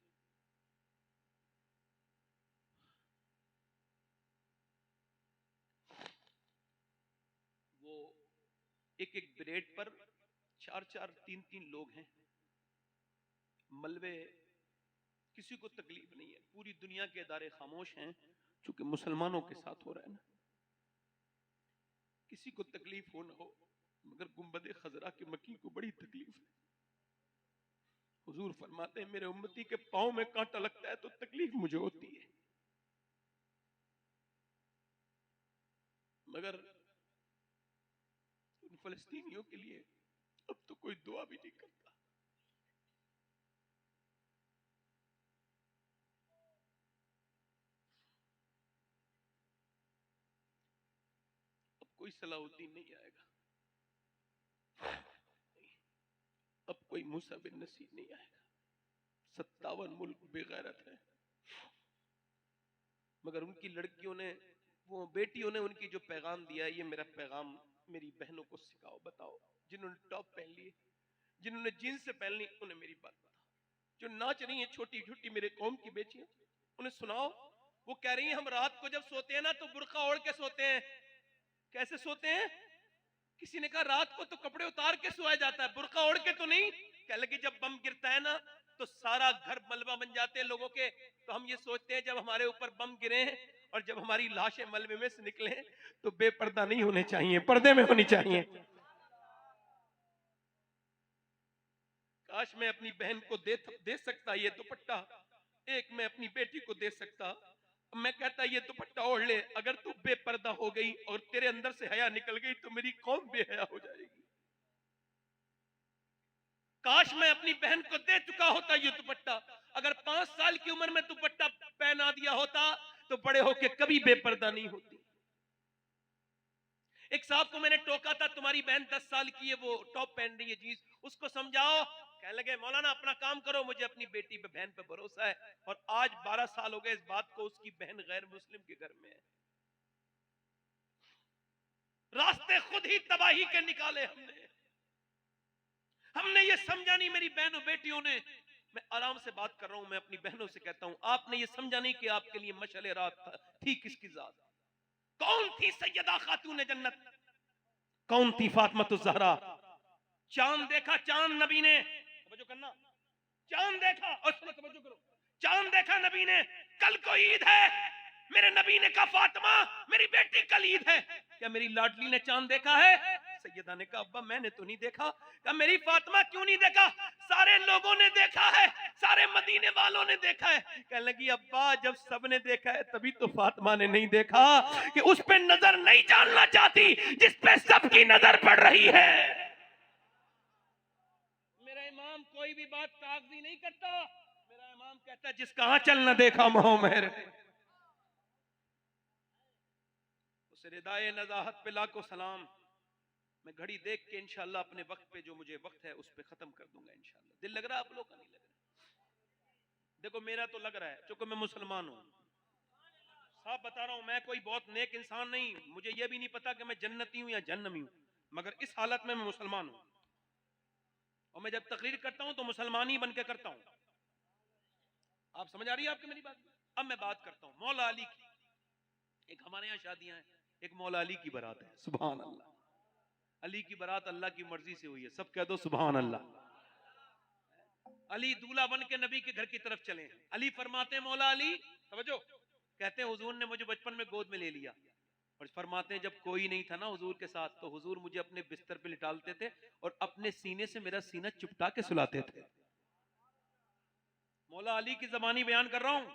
वो एक एक ब्रेड पर 4-4, 3-3 लोग हैं। मलबे, किसी को तकलीफ नहीं है। पूरी दुनिया के इदारे खामोश हैं, चूंकि मुसलमानों के साथ हो रहा है ना। किसी को तकलीफ हो ना हो, मगर गुंबद खजरा के मकी को बड़ी तकलीफ है। हुजूर फरमाते हैं मेरे उम्मती के पांव में कांटा लगता है तो तकलीफ मुझे होती है, मगर उन फलस्तीनियों के लिए अब तो कोई दुआ भी नहीं करता। अब कोई सलाहुद्दीन नहीं आएगा, अब कोई मूसा बिन नसीर नहीं आएगा। 57 मुल्क बेगैरत है, मगर उनकी लड़कियों ने, वो बेटियों ने उनकी जो पैगाम दिया है, ये मेरा पैगाम मेरी बहनों को सिखाओ, बताओ। जिन्होंने टॉप पहन लिए, जिन्होंने जीन्स से पहन ली, उन्हें मेरी बात बताओ। जो नाच रही हैं छोटी छोटी मेरे कौम की बेटियां, उन्हें सुनाओ। वो कह रही हैं हम रात को जब सोते हैं ना तो बुर्का ओढ़ के सोते हैं। कैसे सोते हैं? किसी ने कहा रात को तो कपड़े उतार के सोया जाता है, बुर्का ओढ़ के तो नहीं। कह लगी जब बम गिरता है ना तो सारा घर मलबा बन जाते हैं लोगों के, तो हम ये सोचते हैं जब हमारे ऊपर बम गिरे और जब हमारी लाशें मलबे में से निकले तो बेपर्दा नहीं होने चाहिए, पर्दे में होनी चाहिए। काश मैं अपनी बहन को दे सकता ये दुपट्टा, एक मैं अपनी बेटी को दे सकता। मैं कहता ये दुपट्टा ओढ़ ले, अगर तू बेपर्दा हो गई और तेरे अंदर से हया निकल गई तो मेरी कौम बेहया हो जाएगी। काश मैं अपनी बहन को दे चुका होता ये दुपट्टा। अगर 5 साल की उम्र में दुपट्टा पहना दिया होता तो बड़े होके कभी बेपर्दा नहीं होती। एक साहब को मैंने टोका था, तुम्हारी बहन 10 साल की है, वो टॉप पहन रही है जीन्स, उसको समझाओ। कहने लगे मौलाना अपना काम करो, मुझे अपनी बेटी पे बहन पे भरोसा है। और आज 12 साल हो गए इस बात को, उसकी बहन गैर मुस्लिम के घर में है। रास्ते खुद ही तबाही के निकाले हमने ये समझा नहीं मेरी बहनों बेटियों ने। मैं आराम से बात कर रहा हूं, मैं अपनी बहनों से कहता हूं आपने ये समझा नहीं कि आपके लिए मशअले रात थी किसकी जात? कौन थी सैयदा खातून जन्नत? कौन थी फातिमा ज़हरा? चांद देखा, चांद नबी ने, तवज्जो करना, चांद देखा और सुनो तवज्जो करो, चांद देखा नबी ने, कल को ईद है। मेरे नबी ने कहा फातिमा मेरी बेटी कल ईद है, क्या मेरी लाडली ने चांद देखा है? सैयदा ने कहा अब्बा मैंने तो नहीं देखा। कहा मेरी फातिमा क्यों नहीं देखा? सारे लोगों ने देखा है, सारे मदीने वालों ने देखा है। कहने लगी अब्बा जब सबने देखा है तभी तो फातिमा ने नहीं देखा कि उस पे नजर नहीं डालना चाहती जिस पे सबकी नजर पड़ रही है। मेरा इमाम कोई भी बात कागजी नहीं करता, मेरा इमाम कहता है जिसका आंचल न देखा मोह मेहर। उस रिदाए नज़ाहत पे लाखों सलाम। मैं घड़ी देख के इंशाल्लाह अपने वक्त पे जो मुझे वक्त है उस पे खत्म कर दूंगा इंशाल्लाह। दिल लग रहा है आप लोग का? नहीं लग रहा? देखो मेरा तो लग रहा है, क्योंकि मैं मुसलमान हूं, साफ बता रहा हूं। मैं कोई बहुत नेक इंसान नहीं, मुझे यह भी नहीं पता कि मैं जन्नती हूं या जहन्नमी हूं, मगर इस हालत में मैं मुसलमान हूं। और मैं जब तकरीर करता हूं तो मुसलमान ही बन के करता हूं। आप समझ आ रही है आपकी मेरी बात? अब मैं बात करता हूं मौला अली की। एक हमारे यहाँ शादियां हैं, एक मौला अली की बारात है। सुभान अल्लाह। अली की बारात अल्लाह की मर्जी से हुई है, सब कह दो सुभान अल्लाह। अली दूल्हा बन के नबी के घर की तरफ चले। अली फरमाते हैं मौला अली, समझो, कहते हैं हुजूर ने मुझे बचपन में गोद में ले लिया। और फरमाते हैं जब कोई नहीं था ना हुजूर के साथ तो हुजूर मुझे अपने बिस्तर पे लिटालते थे और अपने सीने से मेरा सीना चिपटा के सुलाते थे। मौला अली की ज़बानी बयान कर रहा हूं।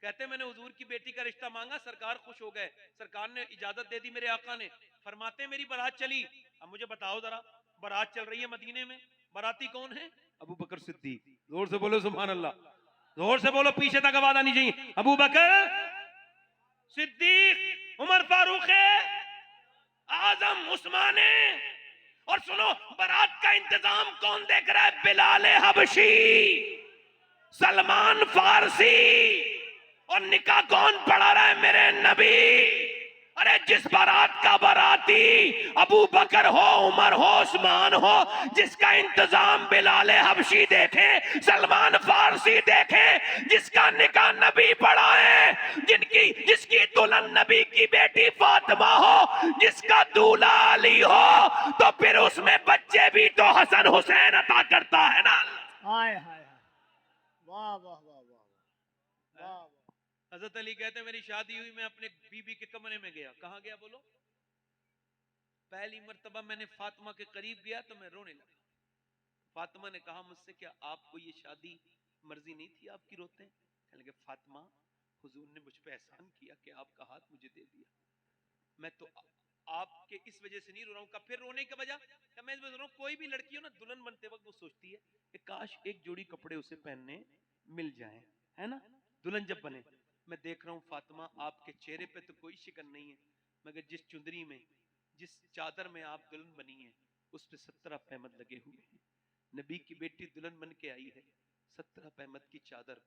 कहते मैंने हुजूर की बेटी का रिश्ता मांगा, सरकार खुश हो गए, सरकार ने इजाजत दे दी मेरे आका ने। फरमाते मेरी बारात चली। अब मुझे बताओ जरा, बारात चल रही है मदीने में, बाराती कौन है? अबू बकर सिद्दीक। जोर से बोलो सुभान अल्लाह, जोर से बोलो, पीछे तक आवाज आनी चाहिए। अबू बकर सिद्दीक, उमर फारूक है, आजम उस्मान है। और सुनो, बारात का इंतजाम कौन देख रहा है? बिलाल हबशी, सलमान फारसी। और निकाह कौन पढ़ा रहा है? मेरे नबी। अरे जिस बारात का बाराती अबू बकर हो, उमर हो, उस्मान हो, जिसका इंतजाम बिलाल हबशी देखे, सलमान फारसी देखे, जिसका निकाह नबी पढ़ा है, जिसकी दुल्हन नबी की बेटी फातिमा हो, जिसका दूल्हा अली हो, तो फिर उसमें बच्चे भी तो हसन हुसैन अता करता है ना। हाय हाय हाय, वाह वाह वाह वाह वाह वाह। हजरत अली कहते हैं मेरी शादी हुई, मैं अपने बीबी के कमरे में गया। कहाँ गया बोलो? पहली मर्तबा मैंने फातिमा के करीब गया तो मैं रोने लगा। फातिमा ने कहा मुझसे, क्या आपको ये शादी मर्जी नहीं थी, आपकी रोते हैं? कहने लगे फातिमा, हुजूर ने मुझ पे एहसान किया कि आपका हाथ मुझे दे दिया, मैं तो आपके इस वजह से नहीं रो रहा हूँ। फिर रोने की वजह क्या? मैं रो रहा हूँ, कोई भी लड़की हो ना, दुल्हन बनते वक्त वो सोचती है कि काश एक जोड़ी कपड़े उसे पहनने मिल जाएं, है ना, दुल्हन जब बने। मैं देख रहा हूँ फातिमा, आपके चेहरे पे तो कोई शिकन नहीं है, मगर जिस चुंदरी में, जिस चादर में आप दुल्हन बनी है, उस पे 17 पैमद लगे हुए हैं। नबी की बेटी दुल्हन बन के आई है, 17 पैमद की चादर।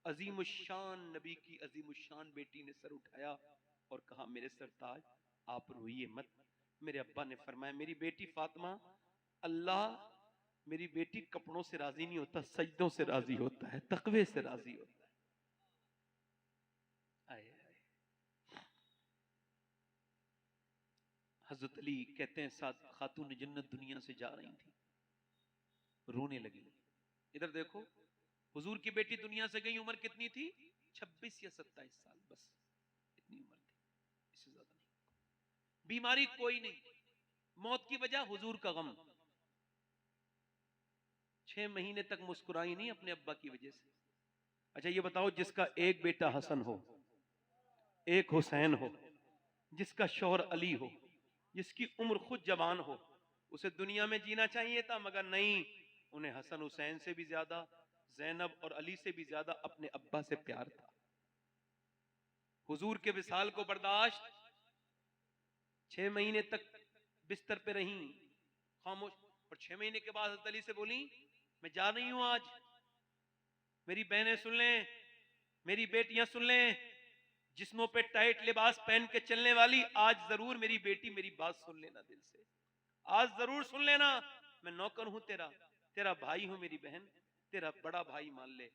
अजीमुशान नबी की अजीमुशान बेटी ने सर उठाया और कहा मेरे सरताज आप रोइए मत। मेरे अब्बा ने फरमाया मेरी बेटी फातिमा, अल्लाह मेरी बेटी कपड़ों से राजी नहीं होता, सजदों से राजी होता है, तकवे से राजी होता है। आए आए। हजरत अली कहते हैं साथ खातून जन्नत दुनिया से जा रही थी, रोने लगी। इधर देखो, हुजूर की बेटी दुनिया से गई, उम्र कितनी थी? 26 या 27 साल, बस इतनी उम्र थी, इससे ज्यादा नहीं। बीमारी कोई नहीं, मौत की वजह हुजूर का गम। 6 महीने तक मुस्कुराई नहीं अपने अब्बा की वजह से। अच्छा ये बताओ, जिसका एक बेटा हसन हो, एक हुसैन हो, जिसका शौहर अली हो, जिसकी उम्र खुद जवान हो, उसे दुनिया में जीना चाहिए था, मगर नहीं, उन्हें हसन हुसैन से भी ज्यादा, जैनब और अली से भी ज्यादा अपने अब्बा से प्यार था। हुजूर के विसाल को बर्दाश्त, 6 महीने तक बिस्तर पे रही खामोश, और 6 महीने के बाद हज़रत अली से बोली मैं जा रही हूं आज, मेरी बहनें सुन लें, मेरी बेटियां सुन लें, जिस्मों पे टाइट लिबास पहन के चलने वाली, आज जरूर मेरी बेटी मेरी बात सुन लेना दिल से, आज जरूर सुन लेना, मैं नौकर हूं तेरा, तेरा भाई हूं मेरी बहन, तेरा बड़ा भाई मान ले,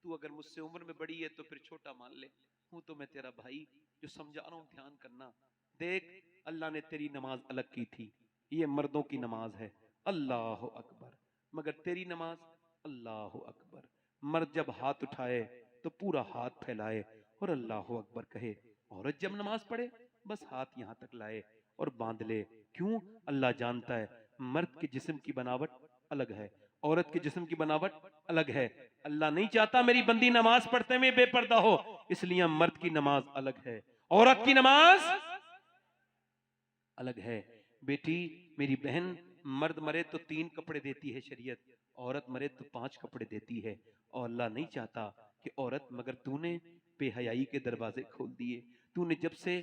तू अगर मुझसे उम्र में बड़ी है तो फिर छोटा मान ले, हूं तो मैं तेरा भाई, जो समझा रहा हूं ध्यान करना। देख अल्लाह ने तेरी नमाज अलग की थी, ये मर्दों की नमाज है, अल्लाह अकबर, मगर तेरी नमाज अल्लाह अकबर। मर्द जब हाथ उठाए तो पूरा हाथ फैलाए और अल्लाह अकबर कहे, औरत जब नमाज पढ़े बस हाथ यहां तक लाए और बांध ले। क्यों? अल्लाह जानता है मर्द के जिस्म की बनावट अलग है, औरत के जिस्म की बनावट अलग है। अल्लाह नहीं चाहता मेरी बंदी नमाज पढ़ते में बेपर्दा हो, इसलिए मर्द की नमाज अलग है, औरत की नमाज अलग है। बेटी मेरी बहन, मर्द मरे तो 3 कपड़े देती है शरीयत, औरत मरे तो 5 कपड़े देती है, और अल्लाह नहीं चाहता कि औरत, मगर तूने बेहयाई के दरवाजे खोल दिए, तूने जब से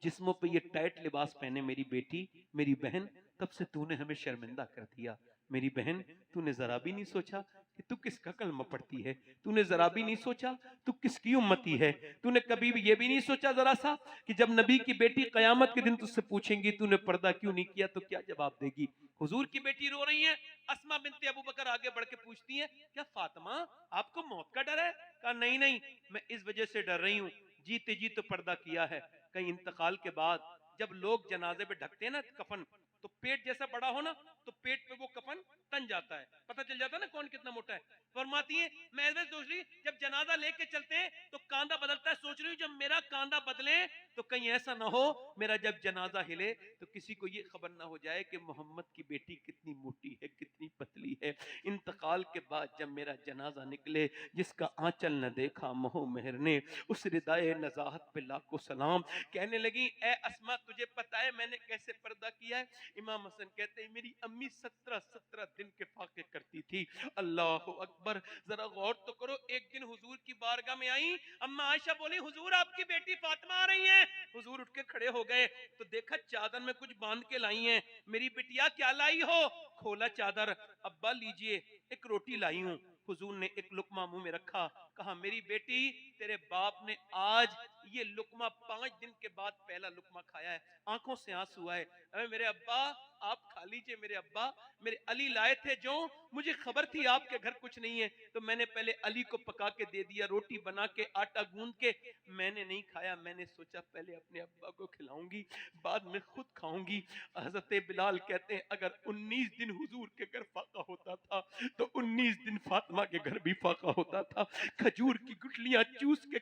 जिस्मों पे ये टाइट लिबास पहने मेरी बेटी मेरी बहन, तब से तूने हमें शर्मिंदा कर दिया। मेरी बहन तूने जरा भी नहीं सोचा कि तू किसका कलमा पढ़ती है, तूने जरा भी नहीं सोचा तू किसकी उम्मती है, तूने कभी भी ये भी नहीं सोचा जरा सा कि जब नबी की बेटी कयामत के दिन तुझसे पूछेंगी तूने पर्दा क्यों नहीं किया तो क्या जवाब देगी? हुजूर की बेटी रो रही है, अस्मा बिनते अबू बकर आगे बढ़ के पूछती है क्या फातिमा आपको मौत का डर है? कहा नहीं नहीं, मैं इस वजह से डर रही हूँ, जीते जी तो पर्दा किया है, कहीं इंतकाल के बाद जब लोग जनाजे पे ढकते हैं ना कफन, तो पेट जैसा बड़ा हो ना तो पेट पे वो कफन तन जाता है, पता चल जाता है ना कौन कितना मोटा है। फरमाती है मैं ऐसे सोच रही जब जनाजा लेके चलते हैं तो कांधा बदलता है, सोच रही हूँ जब मेरा कांधा बदले तो कहीं ऐसा ना हो मेरा जब जनाजा हिले तो किसी को ये खबर ना हो जाए कि मोहम्मद की बेटी कितनी मोटी है कितनी पतली है। इंतकाल के बाद जब मेरा जनाजा निकले जिसका आंचल न देखा मोह मेहर ने, उस रिदाए नजाहत पे लाखों सलाम। कहने लगी ए अस्मा तुझे पता है मैंने कैसे पर्दा किया है? इमाम हसन कहते हैं मेरी अम्मी 17 दिन के फाके करती थी। अल्लाह अकबर, जरा गौर तो करो। एक दिन हुजूर की बारगाह में आई, अम्मा आयशा बोली हुजूर आपकी बेटी फातिमा आ रही है। हुजूर उठ के खड़े हो गए तो देखा चादर में कुछ बांध के लाई हैं। मेरी बिटिया क्या लाई हो? खोला चादर, अब्बा लीजिए एक रोटी लाई हूं। हुजूर ने एक लुकमा मुंह में रखा, कहा मेरी बेटी तेरे बाप ने आज ये लुकमा 5 दिन के बाद पहला लुकमा खाया है। आंखों से आंसू आए, अरे मेरे अब्बा आप खा लीजिए। मेरे अब्बा मेरे अली लाए थे जो, मुझे खबर थी आपके घर कुछ नहीं है तो मैंने पहले अली को पका के दे दिया, रोटी बना के आटा गूंद के। मैंने नहीं खाया, मैंने सोचा पहले अपने अब्बा को खिलाऊंगी बाद में खुद खाऊंगी। हजरत बिलाल कहते हैं अगर 19 दिन हुजूर के घर फाका होता था तो 19 दिन फातिमा के घर भी फाका होता था। खजूर की गुठलियां चूस के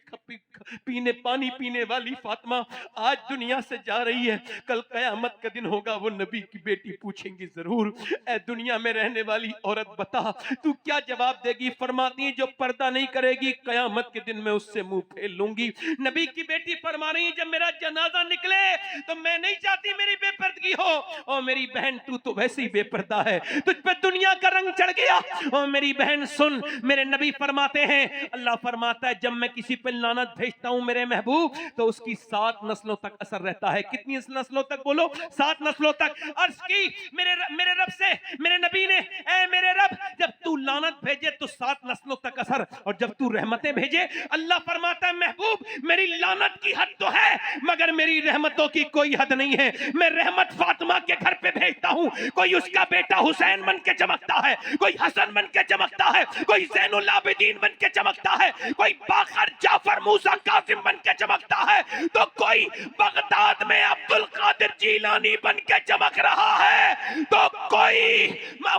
पीने पानी पीने वाली फातिमा आज दुनिया से जा रही है। कल कयामत का दिन होगा, वो नबी की बेटी पूछेंगी जरूर ए दुनिया में रहने वाली औरत बता तू क्या जवाब देगी? फरमाती है जो पर्दा नहीं करेगी कयामत के दिन मैं उससे मुंह फेर लूंगी। नबी की बेटी फरमा रही है जब मेरा जनाजा निकले तो मैं नहीं चाहती मेरी बेपर्दगी हो। और मेरी बहन तू तो वैसे ही बेपर्दा है, तुझ पे दुनिया का रंग चढ़ गया। और मेरी बहन सुन, मेरे नबी फरमाते हैं, अल्लाह फरमाता है जब मैं किसी पे लानत भेजता हूं मेरे महबूब तो उसकी 7 नस्लों तक असर रहता है। कितनी नस्लों तक? बोलो 7 नस्लों तक। अर्ज की मेरे रब से, मेरे नबी ने, ऐ मेरे रब जब तू लानत भेजे तो 7 नस्लों तक असर, और जब तू रहमतें भेजे अल्लाह फरमाता है महबूब मेरी लानत की हद तो है मगर मेरी रहमतों की कोई हद नहीं है। मैं रहमत फातिमा के घर पे भेजता हूं, कोई उसका बेटा हुसैन बन के चमकता है, कोई हसन बन के चमकता है, कोई ज़ैनुल आबिदीन बन के चमकता है, कोई बाखर जाफर मूसा कासिम बन के चमकता है, तो कोई बगदाद में अब्दुल कादिर जीलानी बन के चमक रहा है, तो कोई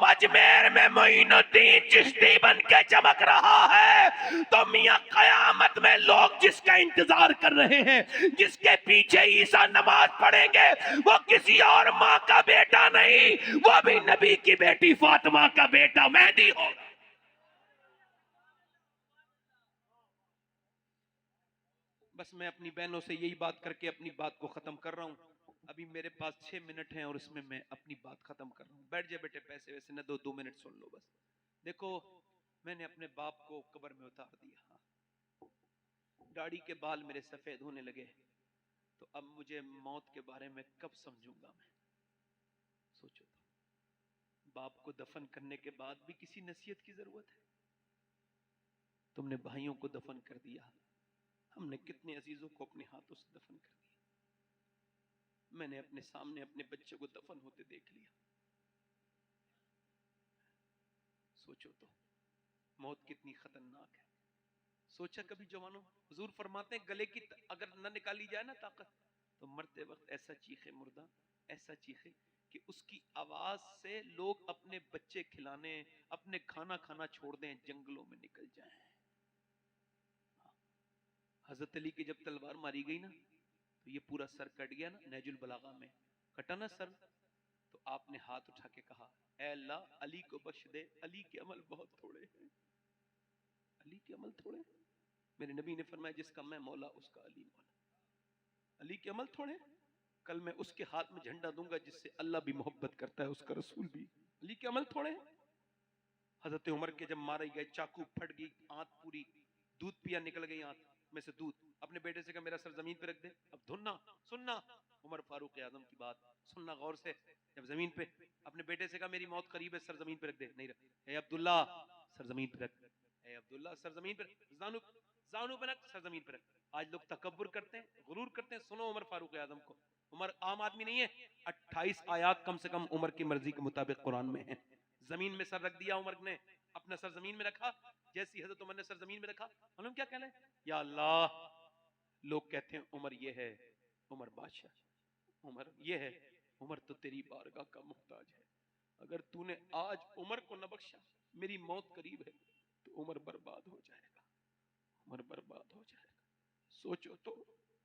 अजमेर में मोइनुद्दीन चिश्ती बन के चमक रहा है। तो मियां कयामत में लोग जिसका इंतजार कर रहे हैं, जिसके पीछे ईसा नमाज पढ़ेंगे, वो किसी और माँ का बेटा नहीं, वो भी नबी की बेटी फातिमा का बेटा मेहदी होगा। बस मैं अपनी बहनों से यही बात करके अपनी बात को खत्म कर रहा हूं। अभी मेरे पास 6 मिनट हैं और इसमें मैं अपनी बात खत्म कर रहा हूं। बैठ जाए बेटे, पैसे वैसे न दो, 2 मिनट सुन लो बस। देखो मैंने अपने बाप को कब्र में उतार दिया, दाढ़ी के बाल मेरे सफेद होने लगे, तो अब मुझे मौत के बारे में कब समझूंगा मैं? सोचो तो, बाप को दफन करने के बाद भी किसी नसीहत की जरूरत है? तुमने भाइयों को दफन कर दिया, हमने कितने अजीजों को अपने हाथों से दफन कर दिया। मैंने अपने सामने अपने बच्चे को दफन होते देख लिया। सोचो तो मौत कितनी खतरनाक है। सोचा कभी जवानों? हुजूर फरमाते हैं गले की अगर न निकाली जाए ना ताकत, तो मरते वक्त ऐसा चीखे मुर्दा, ऐसा चीखे कि उसकी आवाज से लोग अपने बच्चे खिलाने, अपने खाना खाना छोड़ दें, जंगलों में निकल जाएं। हजरत अली की जब तलवार मारी गई ना तो ये पूरा सर कट गया ना, नहजुल बलागा में कटा ना सर, तो आपने हाथ उठा के कहा ऐ अल्लाह अली को बख्श दे, अली के अमल बहुत थोड़े हैं, अली के अमल थोड़े। मेरे नबी ने फरमाया जिसका मैं मौला उसका अली मौला। अली के अमल थोड़े, कल मैं उसके हाथ में झंडा दूंगा जिससे अल्लाह भी मोहब्बत करता है, उसका रसूल भी। अली के अमल थोड़े। हजरत उमर के जब मारे गए, चाकू फट गई, आंत पूरी, दूध पिया निकल गई आंत में से दूध। अपने बेटे से कहा मेरा सर जमीन पे रख दे, अब धुनना सुनना, उमर फारूक आजम की बात सुनना गौर से। जब जमीन पे अपने बेटे से कहा मेरी मौत करीब है, सर जमीन पे रख दे, नहीं रख। ए अब्दुल्ला सर जमीन पे रख, ए अब्दुल्ला सर जमीन पे रख, जानू जानू पे रख, सर जमीन पे रख। आज लोग तकब्बुर करते हैं, गुरूर करते हैं। सुनो उमर फारूक आजम को, उमर आम आदमी नहीं है। 28 आयात कम से कम उमर की मर्जी के मुताबिक कुरान में है। जमीन में सर रख दिया उमर ने, अपना सर जमीन में रखा। जैसी हजरत उमर ने सर जमीन में रखा, मालूम क्या कहना है? या अल्लाह, लोग कहते हैं उमर ये है, उमर बादशाह, उमर ये है, उमर तो तेरी बारगाह का मोहताज है, अगर तूने आज उमर को न बख्शा, मेरी मौत करीब है, तो उमर बर्बाद हो जाएगा, उमर बर्बाद हो जाएगा। सोचो तो,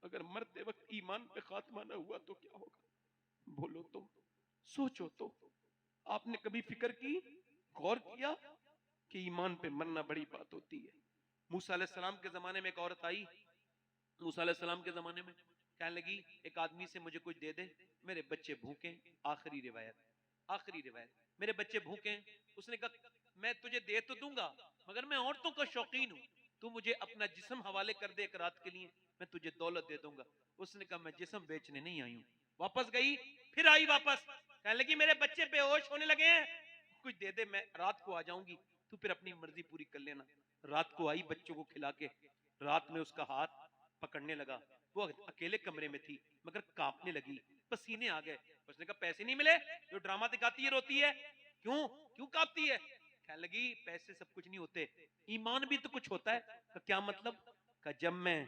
अगर मरते वक्त ईमान पे खात्मा न हुआ तो क्या होगा? बोलो तो, सोचो तो। आपने कभी फिक्र की, गौर किया कि ईमान पे मरना बड़ी बात होती है? मूसा अलैहिस्सलाम के जमाने में एक औरत आई, मूसा अलैहिस्सलाम के जमाने में कहने लगी, एक आदमी से मुझे कुछ दे दे, मेरे बच्चे भूखे। आखिरी रिवायत, आखिरी रिवायत, मेरे बच्चे भूखे। उसने कहा, मैं तुझे दे तो दूंगा, मगर मैं औरतों का शौकीन हूं, तू मुझे अपना जिस्म हवाले कर दे एक रात के लिए, मैं तुझे दौलत दे दूंगा। उसने कहा, मैं जिस्म बेचने नहीं आई हूं। वापस गई, फिर आई वापस, कहने लगी, मेरे बच्चे बेहोश होने लगे हैं, कुछ दे दे, मैं रात को आ जाऊंगी, तू फिर अपनी मर्जी पूरी कर लेना। रात को आई बच्चों को खिला के, रात में उसका हाथ पकड़ने लगा। वो अकेले कमरे में थी, मगर कांपने लगी, पसीने आ गए। उसने कहा, पैसे नहीं मिले? जो ड्रामा दिखाती है रोती है, क्यों क्यों कांपती है? कहने लगी, पैसे सब कुछ नहीं होते, ईमान भी तो कुछ होता है। का क्या मतलब? का जब मैं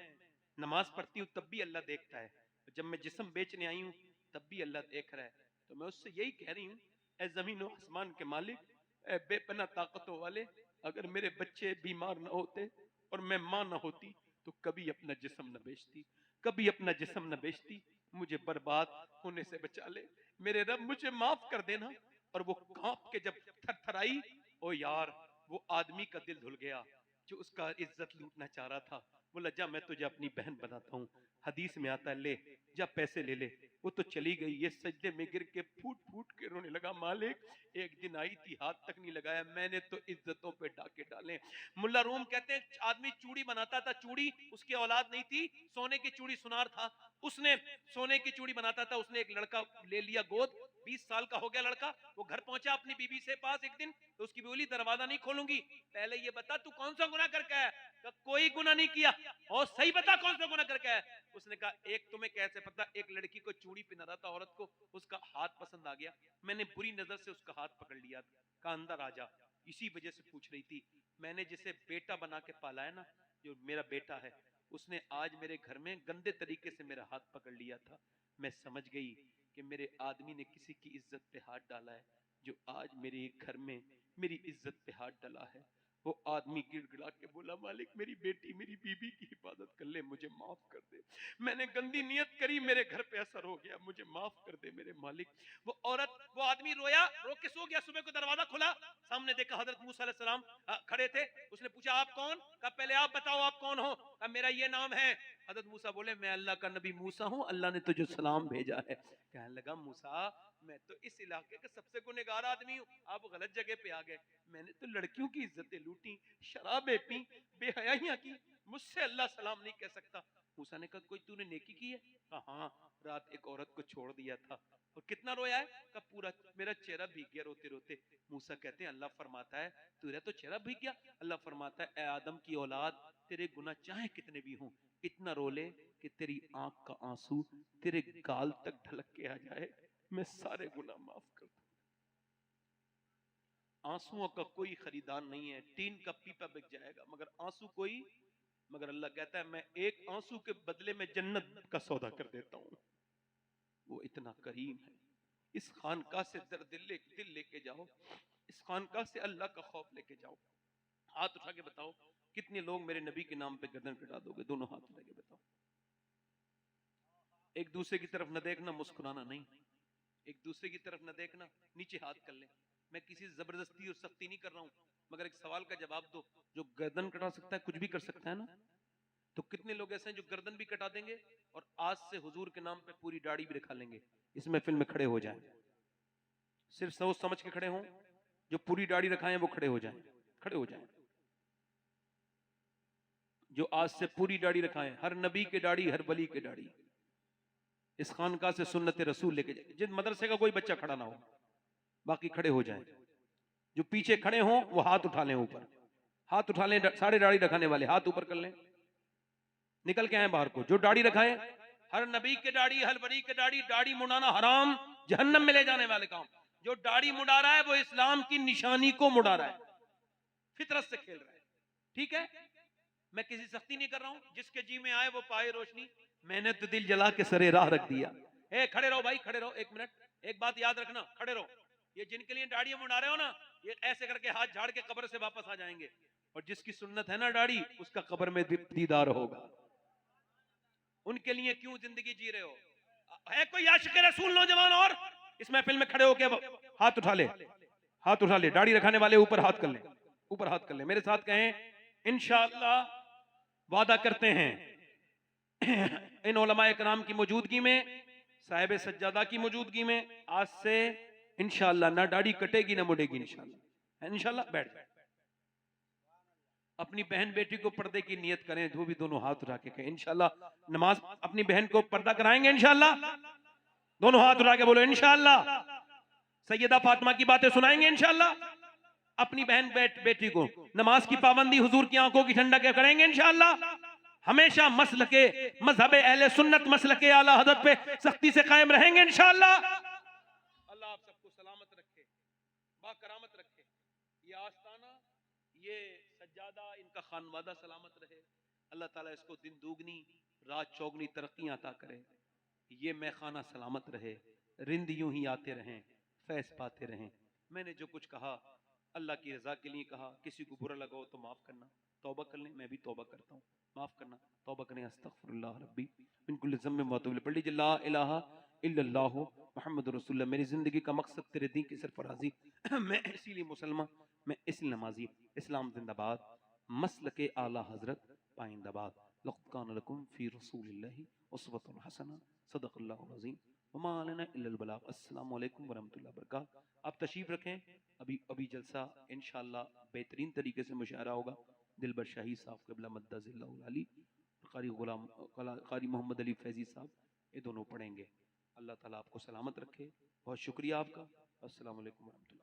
नमाज पढ़ती हूँ तब भी अल्लाह देखता है, जब मैं जिस्म बेचने आई हूँ तब भी अल्लाह देख रहा है। तो मैं उससे यही कह रही हूँ, ए जमीन और आसमान के मालिक, ए बेपना ताकतों वाले, अगर मेरे बच्चे बीमार न होते और मैं मां न होती तो कभी अपना जिस्म न बेचती, कभी अपना जिस्म न बेचती, मुझे बर्बाद होने से बचा ले मेरे रब, मुझे माफ कर देना। और वो कांप के जब थरथराई, ओ यार, वो आदमी का दिल धुल गया जो उसका इज्जत लूटना चाह रहा था। बोला, जा मैं तुझे अपनी बहन बनाता हूँ। हदीस में आता है, ले जा पैसे ले ले। वो तो चली गई, ये सजदे में गिर के फूट फूट के रोने लगा, मालिक एक दिन आई थी, हाथ तक नहीं लगाया, मैंने तो इज्जतों पे डाके डाले। मुल्ला रूम कहते हैं, आदमी चूड़ी बनाता था, चूड़ी, उसकी औलाद नहीं थी, सोने की चूड़ी सुनार था, उसने सोने की चूड़ी बनाता था, उसने एक लड़का ले लिया गोद, 20 साल का हो गया लड़का। वो घर पहुंचा अपनी बीबी से पास एक दिन, तो उसकी बोली, दरवाजा नहीं खोलूंगी, पहले ये बता तू कौन सा गुनाह करके है? कोई गुनाह नहीं किया। और सही बता कौन सा गुनाह करके है? उसने कहा, एक तुम्हें कैसे पता, एक लड़की को चूड़ी पहना रहा था, औरत को उसका हाथ पसंद आ गया, मैंने बुरी नजर से उसका हाथ पकड़ लिया, कहा अंदर आ जा। इसी वजह से पूछ रही थी, मैंने जिसे बेटा बना के पाला है ना, जो मेरा बेटा है, उसने आज मेरे घर में गंदे तरीके से मेरा हाथ पकड़ लिया था। मैं समझ गई कि मेरे आदमी ने किसी की इज्जत पे हाथ डाला है, जो आज मेरे घर में मेरी इज्जत पे हाथ डाला है। वो आदमी गिड़गिड़ा के बोला, मालिक मेरी बेटी मेरी बीबी की हिफाजत कर ले, मुझे माफ कर दे, मैंने गंदी नियत करी, मेरे घर पे असर हो गया, मुझे माफ कर दे मेरे मालिक। वो औरत, वो आदमी रोया, रो के सो गया। सुबह को दरवाजा खुला, सामने देखा हजरत मूसा अलैहिस्सलाम खड़े थे। उसने पूछा, आप कौन? कहा, पहले आप बताओ आप कौन हो? कहा, मेरा ये नाम है। हजरत मूसा बोले, मैं अल्लाह का नबी मूसा हूँ, अल्लाह ने तुझे सलाम भेजा है। कहने लगा, मूसा मैं तो इस इलाके का सबसे गुनहगार आदमी हूँ, आप गलत जगह पे आ गए, मैंने तो लड़कियों की इज्जतें लूटी, शराबें पी, बेहयाइयां की, मुझसे अल्लाह सलाम नहीं कह सकता। मूसा ने कहा, कोई तूने नेकी की है? कहा, हाँ, रात एक औरत को छोड़ दिया था। और कितना रोया है? कहा, पूरा मेरा चेहरा भीग गया रोते रोते। मूसा कहते हैं, अल्लाह फरमाता है, तेरा तो चेहरा भीग गया? अल्लाह फरमाता है, ए आदम की औलाद, तेरे गुनाह चाहे कितने भी हों, इतना रो ले कि तेरी आंख का आंसू तेरे गाल तक ढलक के आ जाए, मैं सारे गुनाह माफ कर दूं। आंसुओं का कोई खरीदार नहीं है, टीन का पीपा बिक जाएगा, मगर आंसू कोई, मगर अल्लाह कहता है, मैं एक आंसू के बदले में जन्नत का सौदा कर देता हूं। वो इतना करीम है। इस खानका से दिल लेके जाओ, इस खानका से अल्लाह का खौफ लेके जाओ। हाथ उठा के बताओ, कितने लोग मेरे नबी के नाम पे गर्दन कटा दोगे? दोनों हाथ उठा के बताओ। एक दूसरे की तरफ न देखना, मुस्कुराना नहीं, एक दूसरे की तरफ न देखना, नीचे हाथ कर ले। मैं किसी जबरदस्ती और सख्ती नहीं कर रहा हूं, मगर एक सवाल का जवाब दो, जो गर्दन कटा सकता है कुछ भी कर सकता है ना? तो कितने लोग ऐसे हैं जो गर्दन भी कटा देंगे और आज से हुजूर के नाम पे पूरी दाढ़ी भी रखा लेंगे, इस महफिल में खड़े हो जाएं, सिर्फ सोच समझ के खड़े हों, जो पूरी दाढ़ी रखाएं वो खड़े हो जाएं, खड़े हो जाएं, जो आज से पूरी दाढ़ी रखाएं, हर नबी के दाढ़ी, हर वली के दाढ़ी, इस खानका से सुन्नत रसूल लेके जाए। जिस मदरसे का कोई बच्चा खड़ा ना हो, बाकी खड़े हो जाएं। जो पीछे खड़े हों वो हाथ उठा लें ऊपर, हाथ उठा लें, सारे दाढ़ी रखाने वाले हाथ ऊपर कर लें, निकल के आए बाहर को। जो दाढ़ी रखाए, हर नबी के दाढ़ी, हर वली के दाढ़ी, दाढ़ी मुड़ाना हराम, जहन्नम में ले जाने वाले काम। जो दाढ़ी मुड़ा रहा है वो इस्लाम की निशानी को मुड़ा रहा है, फितरत से खेल रहा है। ठीक है, मैं किसी सख्ती नहीं कर रहा हूं, जिसके जी में आए वो पाए रोशनी। मैंने तो दिल जला के सरे राह रख दिया। ए खड़े रहो भाई, खड़े रहो, एक मिनट, एक बात याद रखना, खड़े रहो। ये जिनके लिए दाढ़ी मुड़ा रहे हो ना, ये ऐसे करके हाथ झाड़ के कब्र से वापस आ जाएंगे, और जिसकी सुन्नत है ना दाढ़ी, उसका कब्र में दीदार होगा। उनके लिए क्यों जिंदगी जी रहे हो? है कोई आशिक रसूल नौजवान और इस महफिल में खड़े होके हाथ उठा ले, हाथ उठा ले। दाढ़ी रखने वाले ऊपर हाथ कर ले, ऊपर हाथ कर ले। मेरे साथ कहें इंशाअल्लाह, वादा करते हैं इन उलमाए कराम की मौजूदगी में, साहिब सज्जादा की मौजूदगी में, आज से इंशाअल्लाह ना दाढ़ी कटेगी ना मुड़ेगी इंशाअल्लाह। इंशाअल्लाह बैठ जाए। अपनी बहन बेटी को पर्दे की नियत करें, जो भी दोनों हाथ उठा के कहें इंशाअल्लाह नमाज अपनी बहन को पर्दा कराएंगे इंशाअल्लाह। दोनों हाथ उठा के बोलो इंशाअल्लाह। सैयदा फातिमा की बातें सुनाएंगे इंशाअल्लाह। अपनी बहन बेटी को नमाज की पाबंदी, हुजूर की आंखों की ठंडक करेंगे इंशाअल्लाह। हमेशा मसलके मजहब अहले सुन्नत, मसलके आला हज़रत पे सख्ती से कायम रहेंगे इंशाअल्लाह। अल्लाह आप सबको सलामत रखे, बाकरामत रखे। ये आस्ताना, ये सज्जादा, इनका खानवादा सलामत रहे। अल्लाह ताला इसको दिन दुगनी रात चौगनी तरक्की अता करे। ये मैखाना सलामत रहे, रिंद यूं ही आते रहें, फैज पाते रहें। मैंने जो कुछ कहा अल्लाह की रजा के लिए कहा, किसी को बुरा लगा हो तो माफ करना, तौबा कर लें। मैं भी तौबा करता हूँ, माफ करना, तौबा करें। अस्तगफिरुल्लाह रब्बी मिन कुल्लि ज़म्बिन व अतूबु इलैह। पढ़ लीजिए ला इलाहा इल्लल्लाहु मुहम्मदुर रसूलुल्लाह। मेरी जिंदगी का मकसद तेरे दीन की सरफराजी। मैं इसीलिए मुसलमान, मैं इसलिए नमाजी। इस्लाम जिंदाबाद, मसलके आला हजरत पाइंदाबाद। लक़द कान लकुम फी रसूलिल्लाहि उस्वतुन हसना। सदक़ल्लाहुल अज़ीम व मा अलैना इल्लल बलाग। अस्सलामु अलैकुम व रहमतुल्लाहि व बरकातहू। आप तशरीफ रखें। अभी जलसा इंशाअल्लाह बेहतरीन तरीके से मुशायरा होगा। दिलबर शाही साहब क़िबला मद्दज़िल्लाहुल अली, क़ारी मोहम्मद अली फैज़ी साहब, ये दोनों पढ़ेंगे। अल्लाह ताला आपको सलामत रखे। बहुत शुक्रिया आपका। अस्सलामु अलैकुम व रहमतुल्लाह।